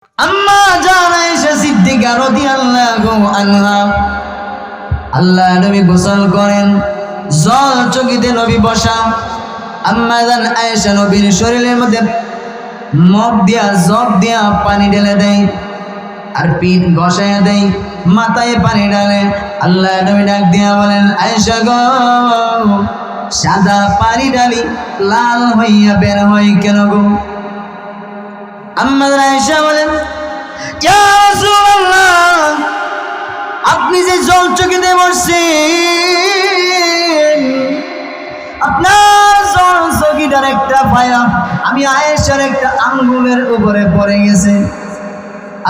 আম্মা জান আয়েশা সিদ্দিকা রাদিয়াল্লাহু আনহা আল্লাহ নবী গোসল করেন, জল চকিতে নবী বসা। আম্মা জান আয়েশা নবীর শরীরের মধ্যে মগ দিয়া জগ দিয়া পানি ঢেলে দেয় আর পিঠ ঘষাইয়া দেয়, মাথায় পানি ঢালে। আল্লাহ নবী ডাক দিয়া বলেন, আয়েশা গো, সাদা পানি ঢালি লাল হইয়া বের হয় কেন গো? আম্মা জান আয়েশা বলেন, ইয়া রাসূলুল্লাহ, আপনি যে জল চকিতে বসছেন, আপনার জল চকিটার একটা পায়া আমি আয়েশার একটা আঙ্গুলের উপরে পড়ে গেছে।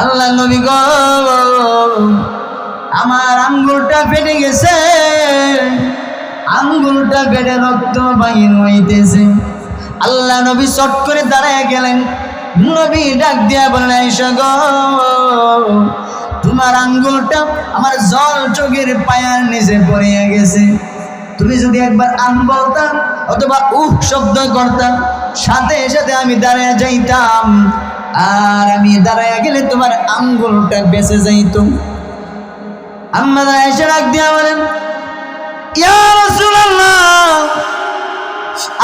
আল্লাহ নবী গো, আমার আঙ্গুলটা ফেটে গেছে, আঙ্গুলটা ফেটে রক্ত বাহির হইতেছে। আল্লাহ নবী চট করে দাঁড়ায় গেলেন। নবী ডাক দিয়া বলেন, আয়েশা গো, তোমার আঙ্গুলটা আমার জল চোখের পায়ার নিচে পড়িয়া গেছে। তুমি যদি একবার বলতা অথবা শব্দ করতাম, সাথে সাথে আমি দাঁড়ায় যাইতাম, আর আমি দাঁড়ায় গেলে তোমার আঙ্গুলটা বেঁচে যাইত। আম্মা আয়েশা ডাক দিয়া বলেন, ইয়া রাসূলুল্লাহ,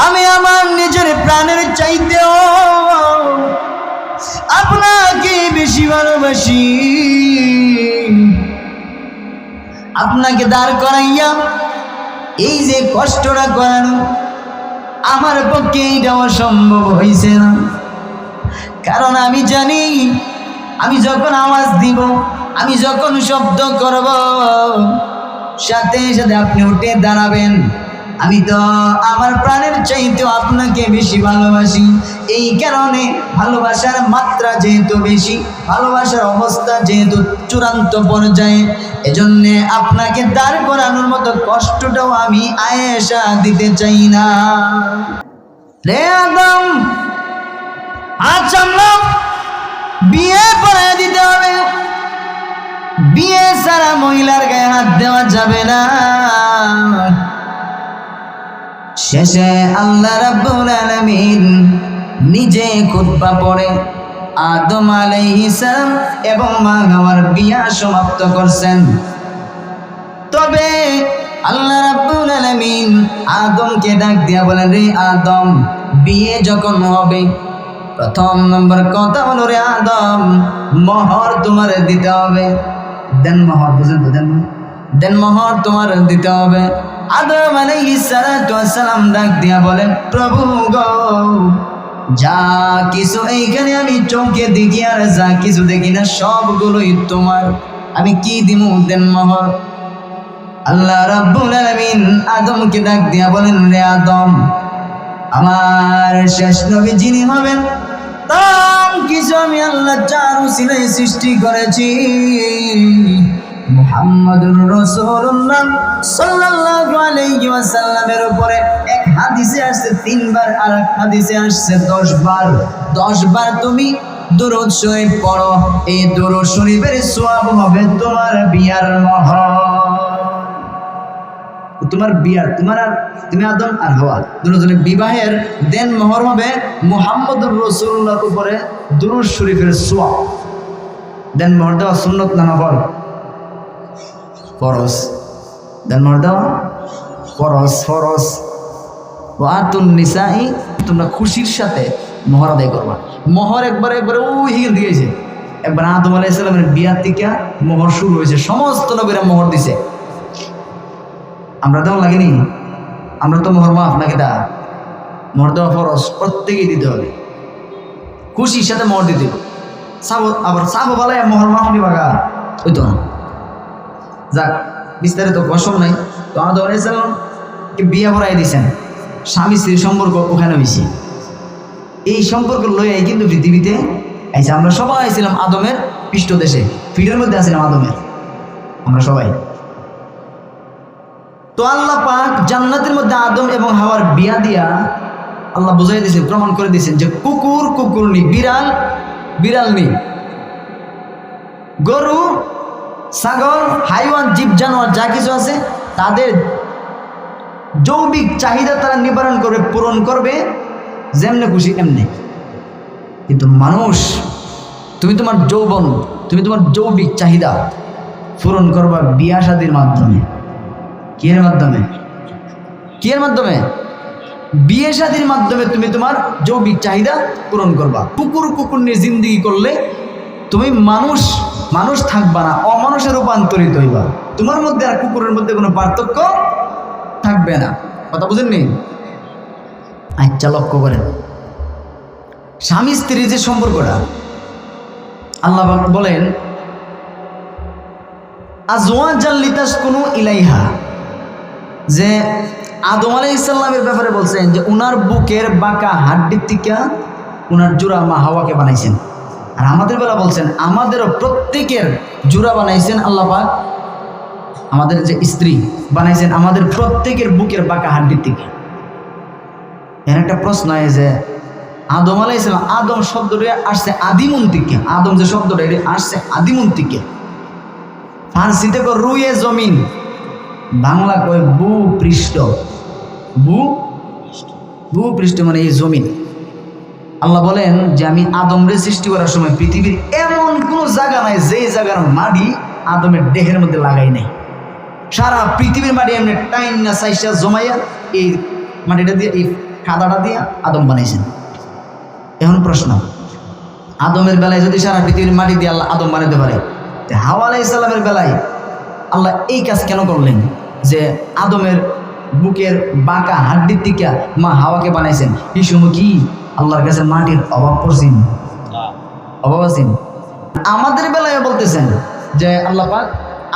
আমি আমার নিজের প্রাণের চাইতেও আপনাকে বেশি ভালোবাসি। আপনাকে দাঁড় করাইয়া এই যে কষ্টটা করানো আমার পক্ষে এটা অসম্ভব হয়েছে না, কারণ আমি জানি আমি যখন আওয়াজ দিব, আমি যখন শব্দ করব, সাথে সাথে আপনি উঠে দাঁড়াবেন। আমি তো আমার প্রাণের চাইতেও আপনাকে বেশি ভালোবাসি। এই কারণে ভালোবাসার মাত্রা যেহেতু বেশি, ভালোবাসার অবস্থা যেহেতু চূড়ান্ত পর্যায়ে, এজন্যে আপনাকে দাঁড় করানোর মতো কষ্টটাও আমি আয়েশা দিতে চাই না। রে আদম, আচ্ছা আমরা বিয়ে পড়ায় দিতে হবে, বিয়ে ছাড়া মহিলার গায়ে হাত দেওয়া যাবে না। শেষে আল্লাহ রাব্বুল আলামিন নিজে খুতবা পড়ে আদম আলাইহিস সালাম এবং মা হাওয়ার বিয়া সমাপ্ত করছেন। তবে আল্লাহ রাব্বুল আলামিন আদমকে ডাক দিয়া বলেন, রে আদম, বিয়ে যখন হবে প্রথম নম্বর কথা হলো, রে আদম, মোহর তোমার দিতে হবে। দেন মোহর, বুঝেন তো? দেন মোহর তোমার দিতে হবে। আদম আলাইহিস সালাতু ওয়াস সালাম ডাক দিয়া বলেন, প্রভু গো, যা কিছু এইখানে আমি চোখে দেখি আর যা কিছু দেখি না সবগুলোই তোমার, আমি কি দিমু? দেন মোহর। আল্লাহ রাব্বুল আলামিন আদমকে ডাক দিয়া বলেন, রে আদম, আমার শেষ নবী যিনি হবেন তার কিছু আমি আল্লাহ যার উসিলায় সৃষ্টি করেছি, মুহাম্মাদুর রাসূলুল্লাহ সাল্লাল্লাহু আলাইহি ওয়াসাল্লামের উপরে এক হাদিসে আসছে 3 বার, আর এক হাদিসে আসছে 10 বার। 10 বার তুমি দুরূদ শরীফ পড়ো, এই দুরূদ শরীফের সওয়াব হবে তোমার বিয়ার মোহর। তোমার বিয়ার, তোমার আর তুমি আদম আর হাওয়া দুজনের বিবাহের দেন মোহর হবে মুহাম্মদুর রাসূলুল্লাহর উপরে দুরূদ শরীফের সওয়াব। দেন মোহর দেওয়া সুন্নাত না নফল? ফরজ। দেন মোহর দেওয়া ফরজ। ফরজ। ওয়াতুন নিসাই, তোমরা খুশির সাথে মোহর আদায় করবা। মোহর একবার ওই হিগেন দিয়েছে, একবার আদম আলাইহিস সালামের বিয়ার থেকে মোহর শুরু হয়েছে, সমস্ত নবীরা মোহর দিছে। আমরা দেওয়া লাগেনি? আমরা তো মোহর মাফ নাকি? দা মোহর দেওয়া ফরজ, প্রত্যেকেই দিতে হবে, খুশির সাথে মোহর দিতে হবে। আবার সাবো বলে মোহর মাফ দিবা গা, ওই তো না। যাক, বিস্তারিত কসম নাই। তো আদম আলাইহিস সালামকে বিয়ে পড়াই দিয়েছেন, স্বামী স্ত্রীর সম্পর্ক ওখানে হয়েছে। এই সম্পর্ক লইয়াই কিন্তু পৃথিবীতে আইছে। আমরা সবাই ছিলাম আদমের পৃষ্ঠদেশে, ফিডের মধ্যে আছিলাম আদমের, আমরা সবাই। তো আল্লাহ পাক জান্নাতের মধ্যে আদম এবং হাওয়ার বিয়া দিয়া আল্লাহ বুঝাই দিয়েছেন, প্রমাণ করে দিয়েছেন যে কুকুর কুকুরনি, বিড়াল বিড়ালনি, গরু ছাগল হাইওয়ান জীব জানোয়ার যা কিছু আছে তাদের যৌবিক চাহিদা তারা নিবারণ করবে, পূরণ করবে যেমনে খুশি এমনি। কিন্তু মানুষ তুমি তোমার যৌবন, তুমি তোমার যৌবিক চাহিদা পূরণ করবা বিয়া শাদীর মাধ্যমে। কিয়ের মাধ্যমে? কিয়ের মাধ্যমে? বিয়ে শাদীর মাধ্যমে তুমি তোমার যৌবিক চাহিদা পূরণ করবা। কুকুর নিয়ে জিন্দগি করলে তুমি মানুষ থাকবা না, অমানুষে রূপান্তরিত হইবা। তোমার মধ্যে আর কুকুরের মধ্যে কোনো পার্থক্য থাকবে না। কথা বুঝেননি? আচ্ছা, লক্ষ্য করেন স্বামী স্ত্রীর যে সম্পর্কটা, আল্লাহ বলেন আজওয়াজাল লিতাসকুনু ইলাইহা, যে আদম আলাইহিস সালামের ব্যাপারে বলছেন যে উনার বুকের বাঁকা হাড্ডির থেকে উনার জোড়া মা হাওয়াকে বানাইছেন। আর আমাদের বেলা বলছেন আমাদেরও প্রত্যেকের জোড়া বানাইছেন আল্লাহ পাক, আমাদের যে স্ত্রী বানাইছেন আমাদের প্রত্যেকের বুকের বাঁকা হাড্ডির থেকে। এর একটা প্রশ্ন হয় যে আদম আলাইহিস সালাম, আদম শব্দটা আসছে আদিমুন থেকে, আদম যে শব্দটা এটা আসছে আদিমুন থেকে। ফার্সিতে কো রুয়ে জমিন, বাংলা কয় ভূপৃষ্ঠ। ভূপৃষ্ঠ মানে এই জমিন। আল্লাহ বলেন যে আমি আদমরে সৃষ্টি করার সময় পৃথিবীর এমন কোনো জায়গা নাই যে জায়গার মাটি আদমের দেহের মধ্যে লাগাই নাই। সারা পৃথিবীর মাটি এমনি টাইন না সাইসা জমাইয়া এই মাটিটা দিয়ে, এই কাদাটা দিয়ে আদম বানাইছেন। এখন প্রশ্ন, আদমের বেলায় যদি সারা পৃথিবীর মাটি দিয়ে আল্লাহ আদম বানাতে পারে, হাওয়া আলাইহিস সালামের বেলায় আল্লাহ এই কাজ কেন করলেন যে আদমের বুকের বাঁকা হাড্ডির থেকে মা হাওয়াকে বানাইছেন? এই সময় কি আল্লাহর কাছে মাটির অভাব পড়ছেন? অভাব আছেন? আমাদের বেলায় বলতেছেন যে আল্লাহ পাক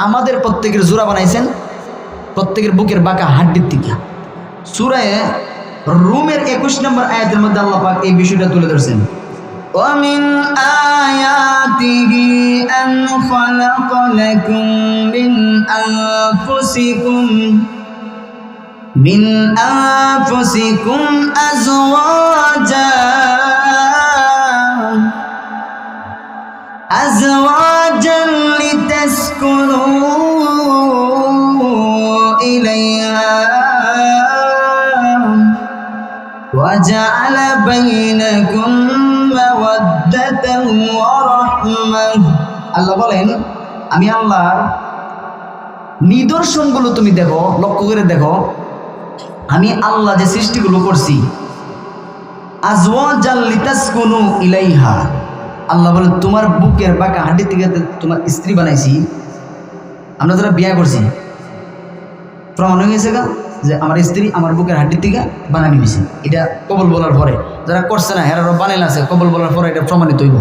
আমাদের প্রত্যেকের জোড়া বানাইছেন প্রত্যেকের বুকের বাঁকা হাড্ডির থেকে। সূরা রুমের 21 নম্বর আয়াতের মধ্যে আল্লাহ পাক এই বিষয়টা তুলে ধরছেন। وَمِنْ آيَاتِهِ أَنْ خَلَقَ لَكُم مِّنْ أَنفُسِكُمْ أَزْوَاجًا لِتَسْكُنُوا إِلَيْهَا وَجَعَلَ بَيْنَكُمْ مَوَدَّةً وَرَحْمَةً। আল্লাহ বলেন আমি আল্লাহর নিদর্শনগুলো তুমি দেখো, লক্ষ্য করে দেখো, আমি আল্লাহ যে সৃষ্টিগুলো করছি, আজওয়াজাল লিতাসকুনু ইলাইহা, আল্লাহ বলে তোমার বুকের বাঁকা হাড্ডি থেকে তোমার স্ত্রী বানাইছি। আমরা যারা বিয়ে করছি প্রমাণ হয়ে গেছে গা যে আমার স্ত্রী আমার বুকের হাড্ডি থেকে বানানি হয়েছে। এটা কবল বলার পরে, যারা করছে না হেরারও বানাইল আছে, কবল বলার পরে এটা প্রমাণিত হইব,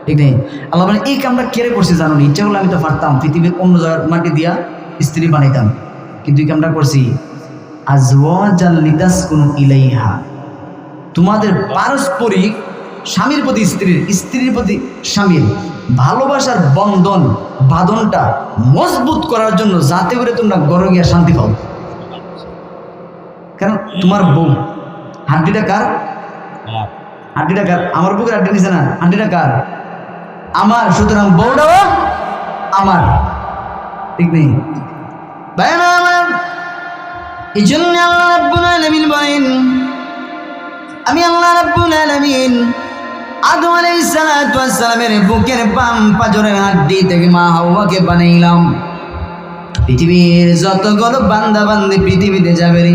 ঠিক নেই? আল্লাহ বলে এই কামটা কেড়ে করছি জানো নি? ইচ্ছা করলে আমি তো পারতাম পৃথিবীর অন্য জায়গার মাটি দিয়া স্ত্রী বানাইতাম, কিন্তু এই কামটা করছি আজওয়াজাল লিতাসকুনু ইলাইহা, তোমাদের পারস্পরিক স্বামীর প্রতি স্ত্রীর, স্ত্রীর প্রতি স্বামীর ভালোবাসার বাঁধনটা মজবুত করার জন্য, যাতে করে তোমরা ঘরে গিয়া শান্তি পাও। কারণ তোমার বউ হাড্ডিটা কার? হাড্ডিটা কার? আমার বুকের হাড্ডি নিছে না, হাড্ডিটা কার? আমার। সুতরাং বউটাও আমার, ঠিক নেই? ভাই আমার এই জন্য আল্লাহ রাব্বুল আলামিন বলেন আমি আল্লাহ রাব্বুল আলামিন আদম আলাইহিস সালাতু ওয়াস সালামের বুকের বাম পাজরের হাড্ডি থেকে মা হাওয়াকে বানাইলাম। পৃথিবীর যতগুলো বান্দা বান্দি পৃথিবীতে যাবে রে,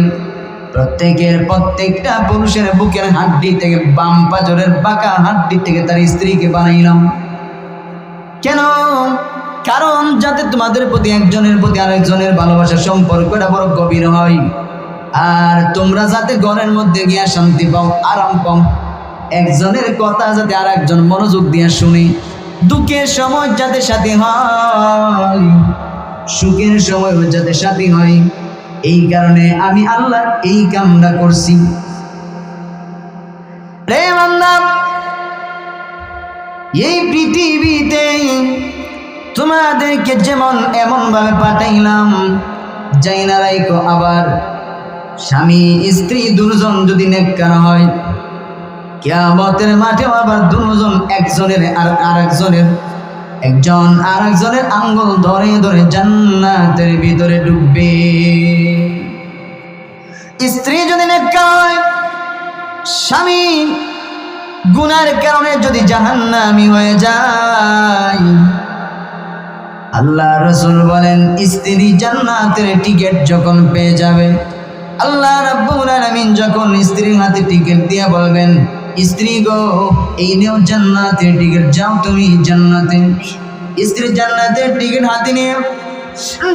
প্রত্যেকটা পুরুষের বুকের হাড্ডি থেকে, বাম পাজরের বাঁকা হাড্ডি থেকে তার স্ত্রীকে বানাইলাম। কেন? কারণ যাতে তোমাদের প্রতি একজনের প্রতি আরেকজনের ভালোবাসার সম্পর্কটা বড় গভীর হয়, আর তোমরা যাতে ঘরের মধ্যে গিয়া শান্তি পাও, আরাম পাও, একজনের কথা যাতে আর একজন মনোযোগ দিয়ে শুনে, দুঃখের সময় যাতে সাথী হয়, সুখের সময় যাতে সাথী হয়, এই কারণে আমি আল্লাহ এই কামটা করছি। রে বান্দা, এই পৃথিবীতে তোমাদেরকে যেমন এমন ভাবে পাঠাইলাম, যাই না রাইকো, আবার স্বামী স্ত্রী দুজন যদি নেককার হয়, কিয়ামতের মাঠে আবার দুজন একজনের একজন আর একজনের আঙ্গুল ধরে ধরে জান্নাতের ভিতরে ঢুকবে। স্ত্রী যদি নেককার হয়, স্বামী গুনার কারণে যদি জাহান্নামী হয়ে যায়, আল্লাহ রাসূল বলেন স্ত্রী জান্নাতের টিকিট যখন পেয়ে যাবে, আল্লাহ রাব্বুল আলামিন যখন স্ত্রীর হাতে টিকিট দিয়ে বলবেন, স্ত্রী গো এই নেও জান্নাতের টিকিট, যাও তুমি জান্নাতে। স্ত্রী জান্নাতের টিকিট হাতে নিয়ে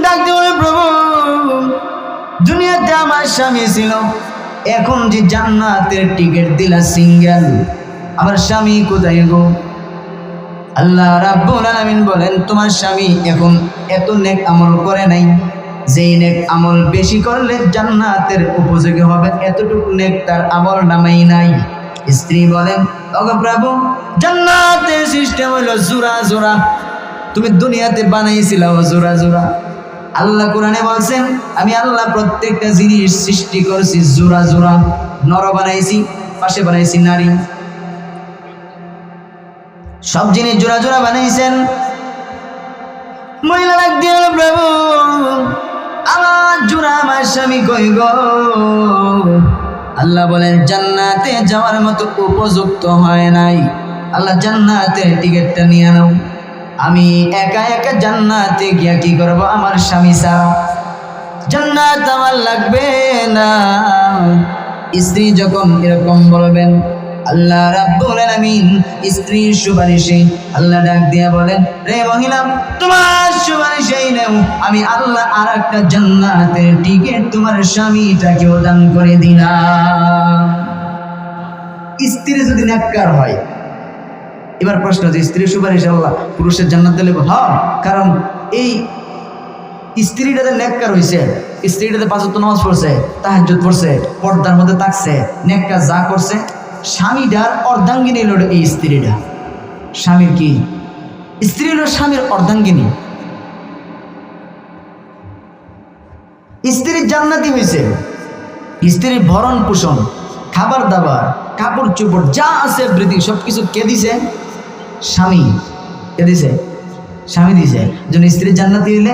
ডাক দিয়ে বলে, প্রভু দুনিয়াতে আমার স্বামী ছিল, এখন যে জান্নাতের টিকিট দিলা সিঙ্গেল, আমার স্বামী কোথায় গো? আল্লাহ রাব্বুল আলামিন বলেন, তোমার স্বামী এখন এত নেক আমল করে নাই, যেই নেক আমল বেশি করলে জান্নাতের উপযোগী হবে, এতটুকু নেক তার আমল নামেই নাই। স্ত্রী বলেন, ওগো প্রভু জান্নাতের সিস্টেম হলো জোড়া জোড়া, তুমি দুনিয়াতে বানাইছিলা জোড়া জোড়া। আল্লাহ কোরআনে বলছেন, আমি আল্লাহ প্রত্যেকটা জিনিস সৃষ্টি করছি জোড়া জোড়া, নর বানাইছি, পাশে বানাইছি নারী, সব জিনিস জোড়া জোড়া বানাইছেন। মহিলা ডাক দিয়ে বলে, প্রভু আমার জোড়া আমার স্বামী কই গো? আল্লাহ বলেন, জান্নাতে যাওয়ার মতো উপযুক্ত হয় নাই, আল্লাহ জান্নাতের টিকিটটা নিয়ে নাও। আমি একা একা জান্নাতে গিয়া কি করব? আমার স্বামী ছাড়া জান্নাত আমার লাগবে না। স্ত্রী যখন এরকম বলবেন, আল্লাহ রাব্বুল আলামিন স্ত্রীর সুপারিশে আল্লাহ ডাক দিয়া বলেন, রে মহিলা তোমার সুপারিশেই নেও, আমি আল্লাহ আরেকটা জান্নাতের টিকিট তোমার স্বামীটাকেও দান করে দিলাম। স্ত্রী যদি নেককার হয়, এবার প্রশ্ন যে স্ত্রীর সুপারিশ আল্লাহ পুরুষের জান্নাত দিলে? হ্যাঁ, কারণ এই স্ত্রীটাতে নেককার হইছে, স্ত্রীটাতে পাঁচ ওয়াক্ত নামাজ পড়ছে, তাহাজ্জুদ পড়ছে, পর্দার মধ্যে থাকছে, নেককার যা করছে, স্বামীটার অর্ধাঙ্গিনী হলো এই স্ত্রীটা। স্বামীর কি? স্ত্রী হলো স্বামীর অর্ধাঙ্গিনী। স্ত্রীর জান্নাতি হয়েছে, স্ত্রীর ভরণ পোষণ, খাবার দাবার, কাপড় চোপড় যা আছে এভরিথিং সবকিছু কে দিছে? স্বামী। কে দিছে? স্বামী দিছে। যেন স্ত্রীর জান্নাতি হইলে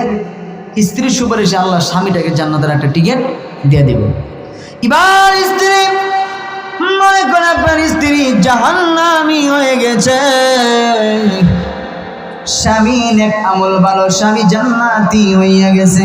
স্ত্রীর সুপারিশে আল্লাহ স্বামীটাকে জান্নাতের একটা টিকিট দিয়ে দিব। এবার স্ত্রী মনে করে আপনার স্ত্রী জাহান্নামী হয়ে গেছে, স্বামী নেক আমল ভালো, স্বামী জান্নাতি হইয়া গেছে।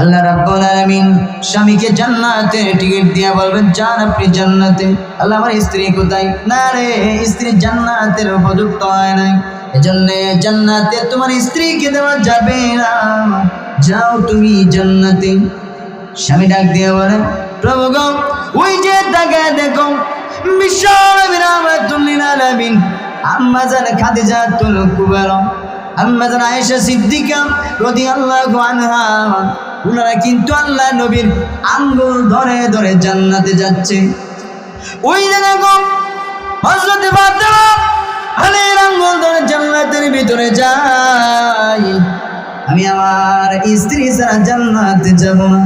আল্লাহ রাব্বুল আলামিন স্বামীকে জান্নাতের টিকিট দিয়া বলবেন, যান আপনি জান্নাতে। আল্লাহ আমার স্ত্রী কোথায়? না রে, স্ত্রী জান্নাতের উপযুক্ত হয় নাই, এজন্য জান্নাতে তোমার স্ত্রীকে দেওয়া যাবে না, যাও তুমি জান্নাতে। স্বামী ডাক দিয়ে বলেন, প্রভু গো ওই যে তাকায় দেখো বিশ্ব নবী রাহমাতুল লিল আলামিন আম্মা জান খাদিজাতুল কুবরা, আম্মা জান আয়েশা সিদ্দিকা রাদিয়াল্লাহু আনহা, ওনারা কিন্তু আল্লাহ নবীর আঙ্গুল ধরে ধরে জান্নাতে যাচ্ছে। ওই যে দেখো হযরত ফাতেমা আলীর আঙ্গুল ধরে জান্নাতের ভিতরে যায়, আমি আমার স্ত্রী ছাড়া জান্নাতে যাব না।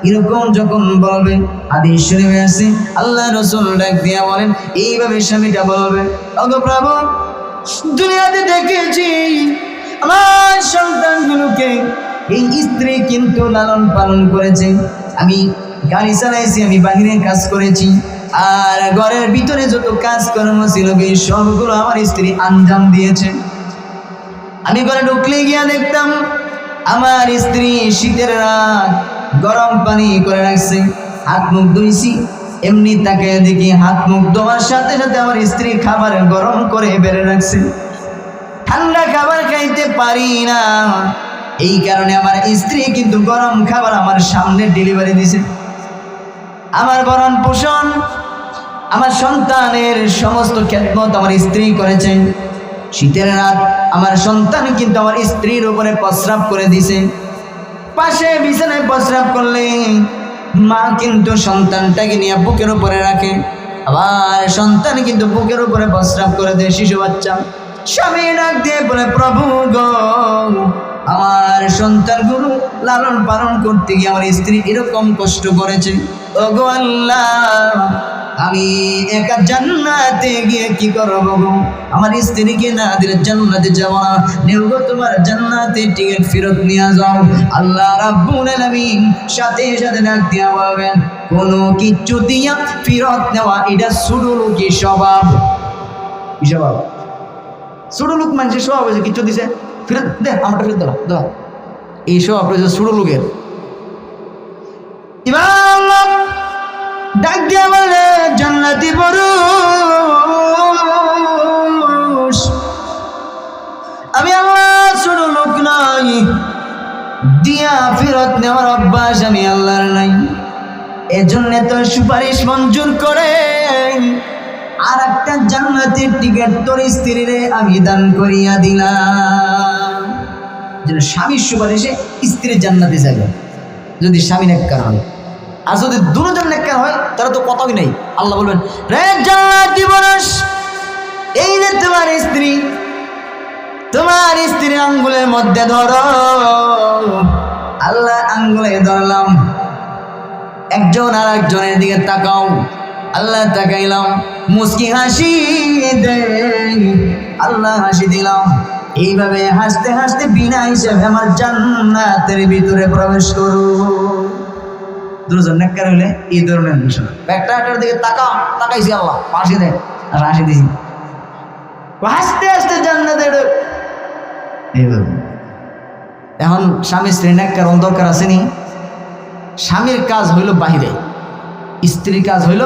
এরকম যখন বলবে, হাদিস শরীফে আছে আল্লাহ রাসূল ডাক দিয়া বলেন, এইভাবে স্বামীটা বলবে, ওগো প্রভু দুনিয়াতে দেখেছি আমার সন্তানগুলোকে এই স্ত্রী কিন্তু লালন পালন করেছে, আমি গাড়ি চালাইছি, আমি বাহিরে কাজ করেছি, আর ঘরের ভিতরে যত কাজকর্ম ছিল এই সবগুলো আমার স্ত্রী আঞ্জাম দিয়েছে। আমি ঘরে ঢুকলে গিয়া দেখতাম আমার স্ত্রী শীতের রাত গরম পানি করে রাখছে, হাত মুখ ধুইছি, এমনি তাকে দেখি হাত মুখ ধোয়ার সাথে সাথে আমার স্ত্রী খাবার গরম করে বেড়ে রাখছে। ঠান্ডা খাবার খাইতে পারি না, এই কারণে আমার স্ত্রী কিন্তু গরম খাবার আমার সামনে ডেলিভারি দিছে। আমার ভরণ পোষণ, আমার সন্তানের সমস্ত খেদমত আমার স্ত্রী করেছেন। শীতের রাত আমার সন্তান কিন্তু আমার স্ত্রীর উপরে প্রস্রাব করে দিছে। পাশে বিছানায় প্রস্রাব করলে মা কিন্তু সন্তানটাকে নিয়ে বুকের উপরে রাখে, আবার সন্তান কিন্তু বুকের উপরে প্রস্রাব করে দেয়, শিশু বাচ্চা। স্বামী ডাক দিয়ে বলে, প্রভু গো আমার সন্তানগুলো লালন পালন করতে গিয়ে আমার স্ত্রী এরকম কষ্ট করেছে, ওগো আল্লাহ আমি একা জান্নাতে গিয়ে কি করব গো? আমার স্ত্রীকে না দিলে জান্নাতে যাব না। নেও গো তোমার জান্নাতের টিকিট ফেরত নিয়ে যাও। আল্লাহ রাব্বুল আলামিন সাথে সাথে ডাক দিয়া বলবেন, কোনো কিচ্ছু দিয়া ফেরত নেওয়া এটা ছোট লোকের স্বভাব। কি স্বভাব? ছোট লোক মানুষের স্বভাব হয়েছে, কিচ্ছু দিছে ফেরত দে, আমারটা ফেরত দাও দাও, এই স্বভাব হয়েছে ছোট লোকের। এবার ডাক দিয়া বলে, জান্নাতি পুরুষ, আমি আল্লাহ ছোট লোক নাই, দিয়া ফেরত নেওয়ার অভ্যাস আমি আল্লাহর নাই। এজন্য তো সুপারিশ মঞ্জুর করে আর একটা জান্নাতের টিকিট তোর স্ত্রীরে আমি দান করিয়া দিলাম। যেন স্বামীর সুপারিশে স্ত্রী জান্নাতে যাবে, যদি স্বামী নেককার হয়। আর যদি দুজন নেককার হয় তাহলে তো কথাই নাই। আল্লাহ বলবেন, রে জান্নাতি পুরুষ, এই যে তোমার স্ত্রী, তোমার স্ত্রীর আঙ্গুলের মধ্যে ধরো। আল্লাহ আঙ্গুলে ধরলাম, একজন আর একজনের দিকে তাকাও। আল্লাহ তাকাইলাম, মুস্কি হাসি দে, আল্লাহ হাসি দিলাম। এইভাবে হাসতে হাসতে বিনা হিসেবে আমার জান্নাতের ভিতরে প্রবেশ করো। দুজন নেককার হইলে এই ধরনের বিষয়। একটা একটার দিকে তাকাইছি, আল্লাহ হাসি দেয় আর হাসি দিছি, হাসতে হাসতে জান্নাতের এইভাবে। এখন স্বামী স্ত্রী নেককার দরকার আসেনি? স্বামীর কাজ হইল বাহিরে, স্ত্রীর কাজ হইল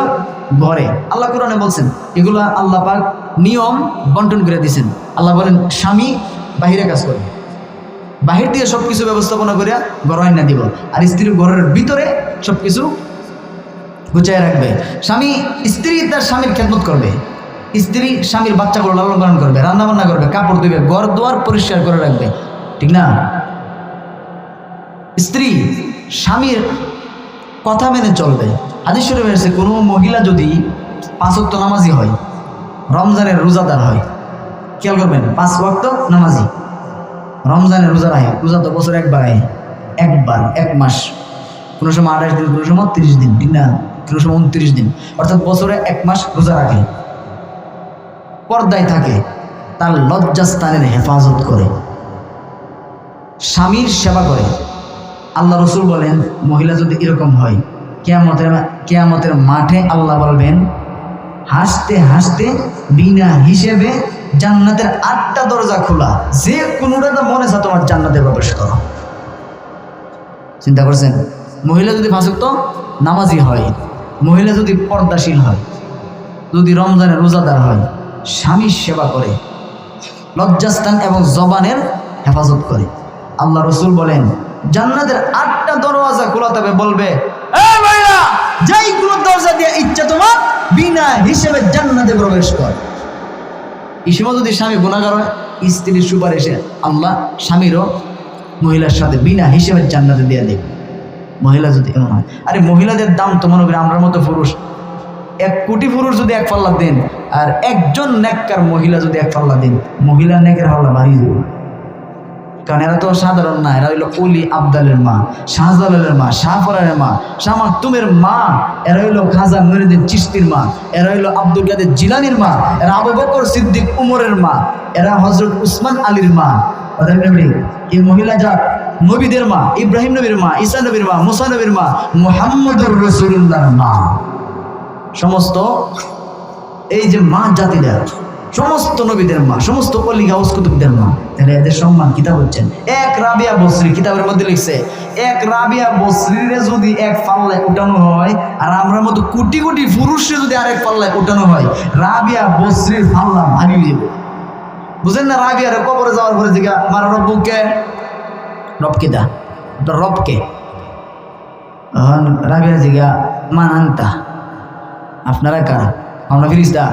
ঘরে। আল্লাহ কোরআনে বলছেন, এগুলো আল্লাহ পাক নিয়ম বন্টন করে দিয়েছেন। আল্লাহ বলেন, স্বামী বাহিরে কাজ করবে, বাহির দিয়ে সবকিছু ব্যবস্থাপনা করে ঘর আইনা দিব, আর স্ত্রী ঘরের ভিতরে সবকিছু গুছিয়ে রাখবে। স্বামী স্ত্রী তার স্বামীর খেদমত করবে, স্ত্রী স্বামীর বাচ্চাগুলো লালন পালন করবে, রান্না বান্না করবে, কাপড় দিবে, ঘর দুয়ার পরিষ্কার করে রাখবে, ঠিক না? স্ত্রী স্বামীর কথা মেনে চলবে। হাদিস শরীফে এসেছে, কোনো মহিলা যদি 5 ওয়াক্ত নামাজি হয়, রমজানের রোজাদার হয়, খেয়াল করবেন, 5 ওয়াক্ত নামাজি, রমজানের রোজা রাখে, রোজা তো বছর একবার আয়, একবার 1 মাস, কোনো সময় 28 দিন, কোনো সময় 30 দিন, ঠিক না? কোনো সময় 29 দিন, অর্থাৎ বছরে 1 মাস রোজা রাখে, পর্দায় থাকে, তার লজ্জাস্থানের হেফাজত করে, স্বামীর সেবা করে। আল্লাহ রসুল বলেন, মহিলা যদি এরকম হয়, কিয়ামতের মাঠে আল্লাহ বলবেন, হাসতে হাসতে বিনা হিসেবে জান্নাতের 8টা দরজা খোলা, যে কোনোটা মনে চায় তোমার জান্নাতে প্রবেশ করো। চিন্তা করছেন? মহিলা যদি 5 ওয়াক্ত নামাজি হয়, মহিলা যদি পর্দাশীল হয়, যদি রমজানের রোজাদার হয়, স্বামীর সেবা করে, লজ্জাস্থান এবং জবানের হেফাজত করে, আল্লাহ রসুল বলেন, জান্নাতের 8টা দরওয়াজা খোলা তবে বলবে, এই মহিলা, যেই কোনো দরজা দিয়ে ইচ্ছা তোমার বিনা হিসেবে জান্নাতে প্রবেশ কর। এই সময় যদি স্বামী গুনাহগার হয়, স্ত্রীর সুপারিশে আল্লাহ স্বামীরও মহিলার সাথে বিনা হিসেবে জান্নাতে দিয়ে দেবে। মহিলা যদি এমন হয়, আরে মহিলাদের দাম তো মনে করি আমরা মতো পুরুষ, 1 কোটি পুরুষ যদি 1 পাল্লা দেন, আর একজন নেককার মহিলা যদি 1 পাল্লা দেন, মহিলা নেকের পাল্লা বাড়িয়ে দেবে। কারণ এরা তো সাধারণ না, এরা হইল অলি আবদালের মা, শাহজালালের মা, শাহফরানের মা, শাহ মাকতুমের মা, এরা হইল খাজা নুরুদ্দিন চিশতির মা, এরা হইল আব্দুল কাদের জিলানির মা, এরা আবু বকর সিদ্দিক উমরের মা, এরা হযরত উসমান আলীর মা। এই মহিলা যা নবীদের মা, ইব্রাহিম নবীর মা, ঈসা নবীর মা, মুসা নবীর মা, মুহাম্মদুর রাসূলুল্লাহর মা, সমস্ত এই যে মা জাতিরা, সমস্ত নবীদের মা, সমস্ত অলি গাউস কুতুবদের মা, তাহলে এদের সম্মান কিতাব হচ্ছেন। 1 রাবিয়া বসরি কিতাবের মধ্যে লিখছে, 1 রাবিয়া বসরিরে যদি 1 পাল্লায় উঠানো হয়, আর আমরা মতো কোটি কোটি পুরুষে যদি আরেক পাল্লায় উঠানো হয়, রাবিয়া বসরির পাল্লা ভারী হয়ে যাবে। বুঝেন না? রাবিয়ার কবরে যাওয়ার পরে জিজ্ঞা, আমার রব্বুকে, রবকে দা, রবকে, রাবিয়া জিজ্ঞা, মান আনতা, আপনারা কারা? আমরা ফিরিস্তা।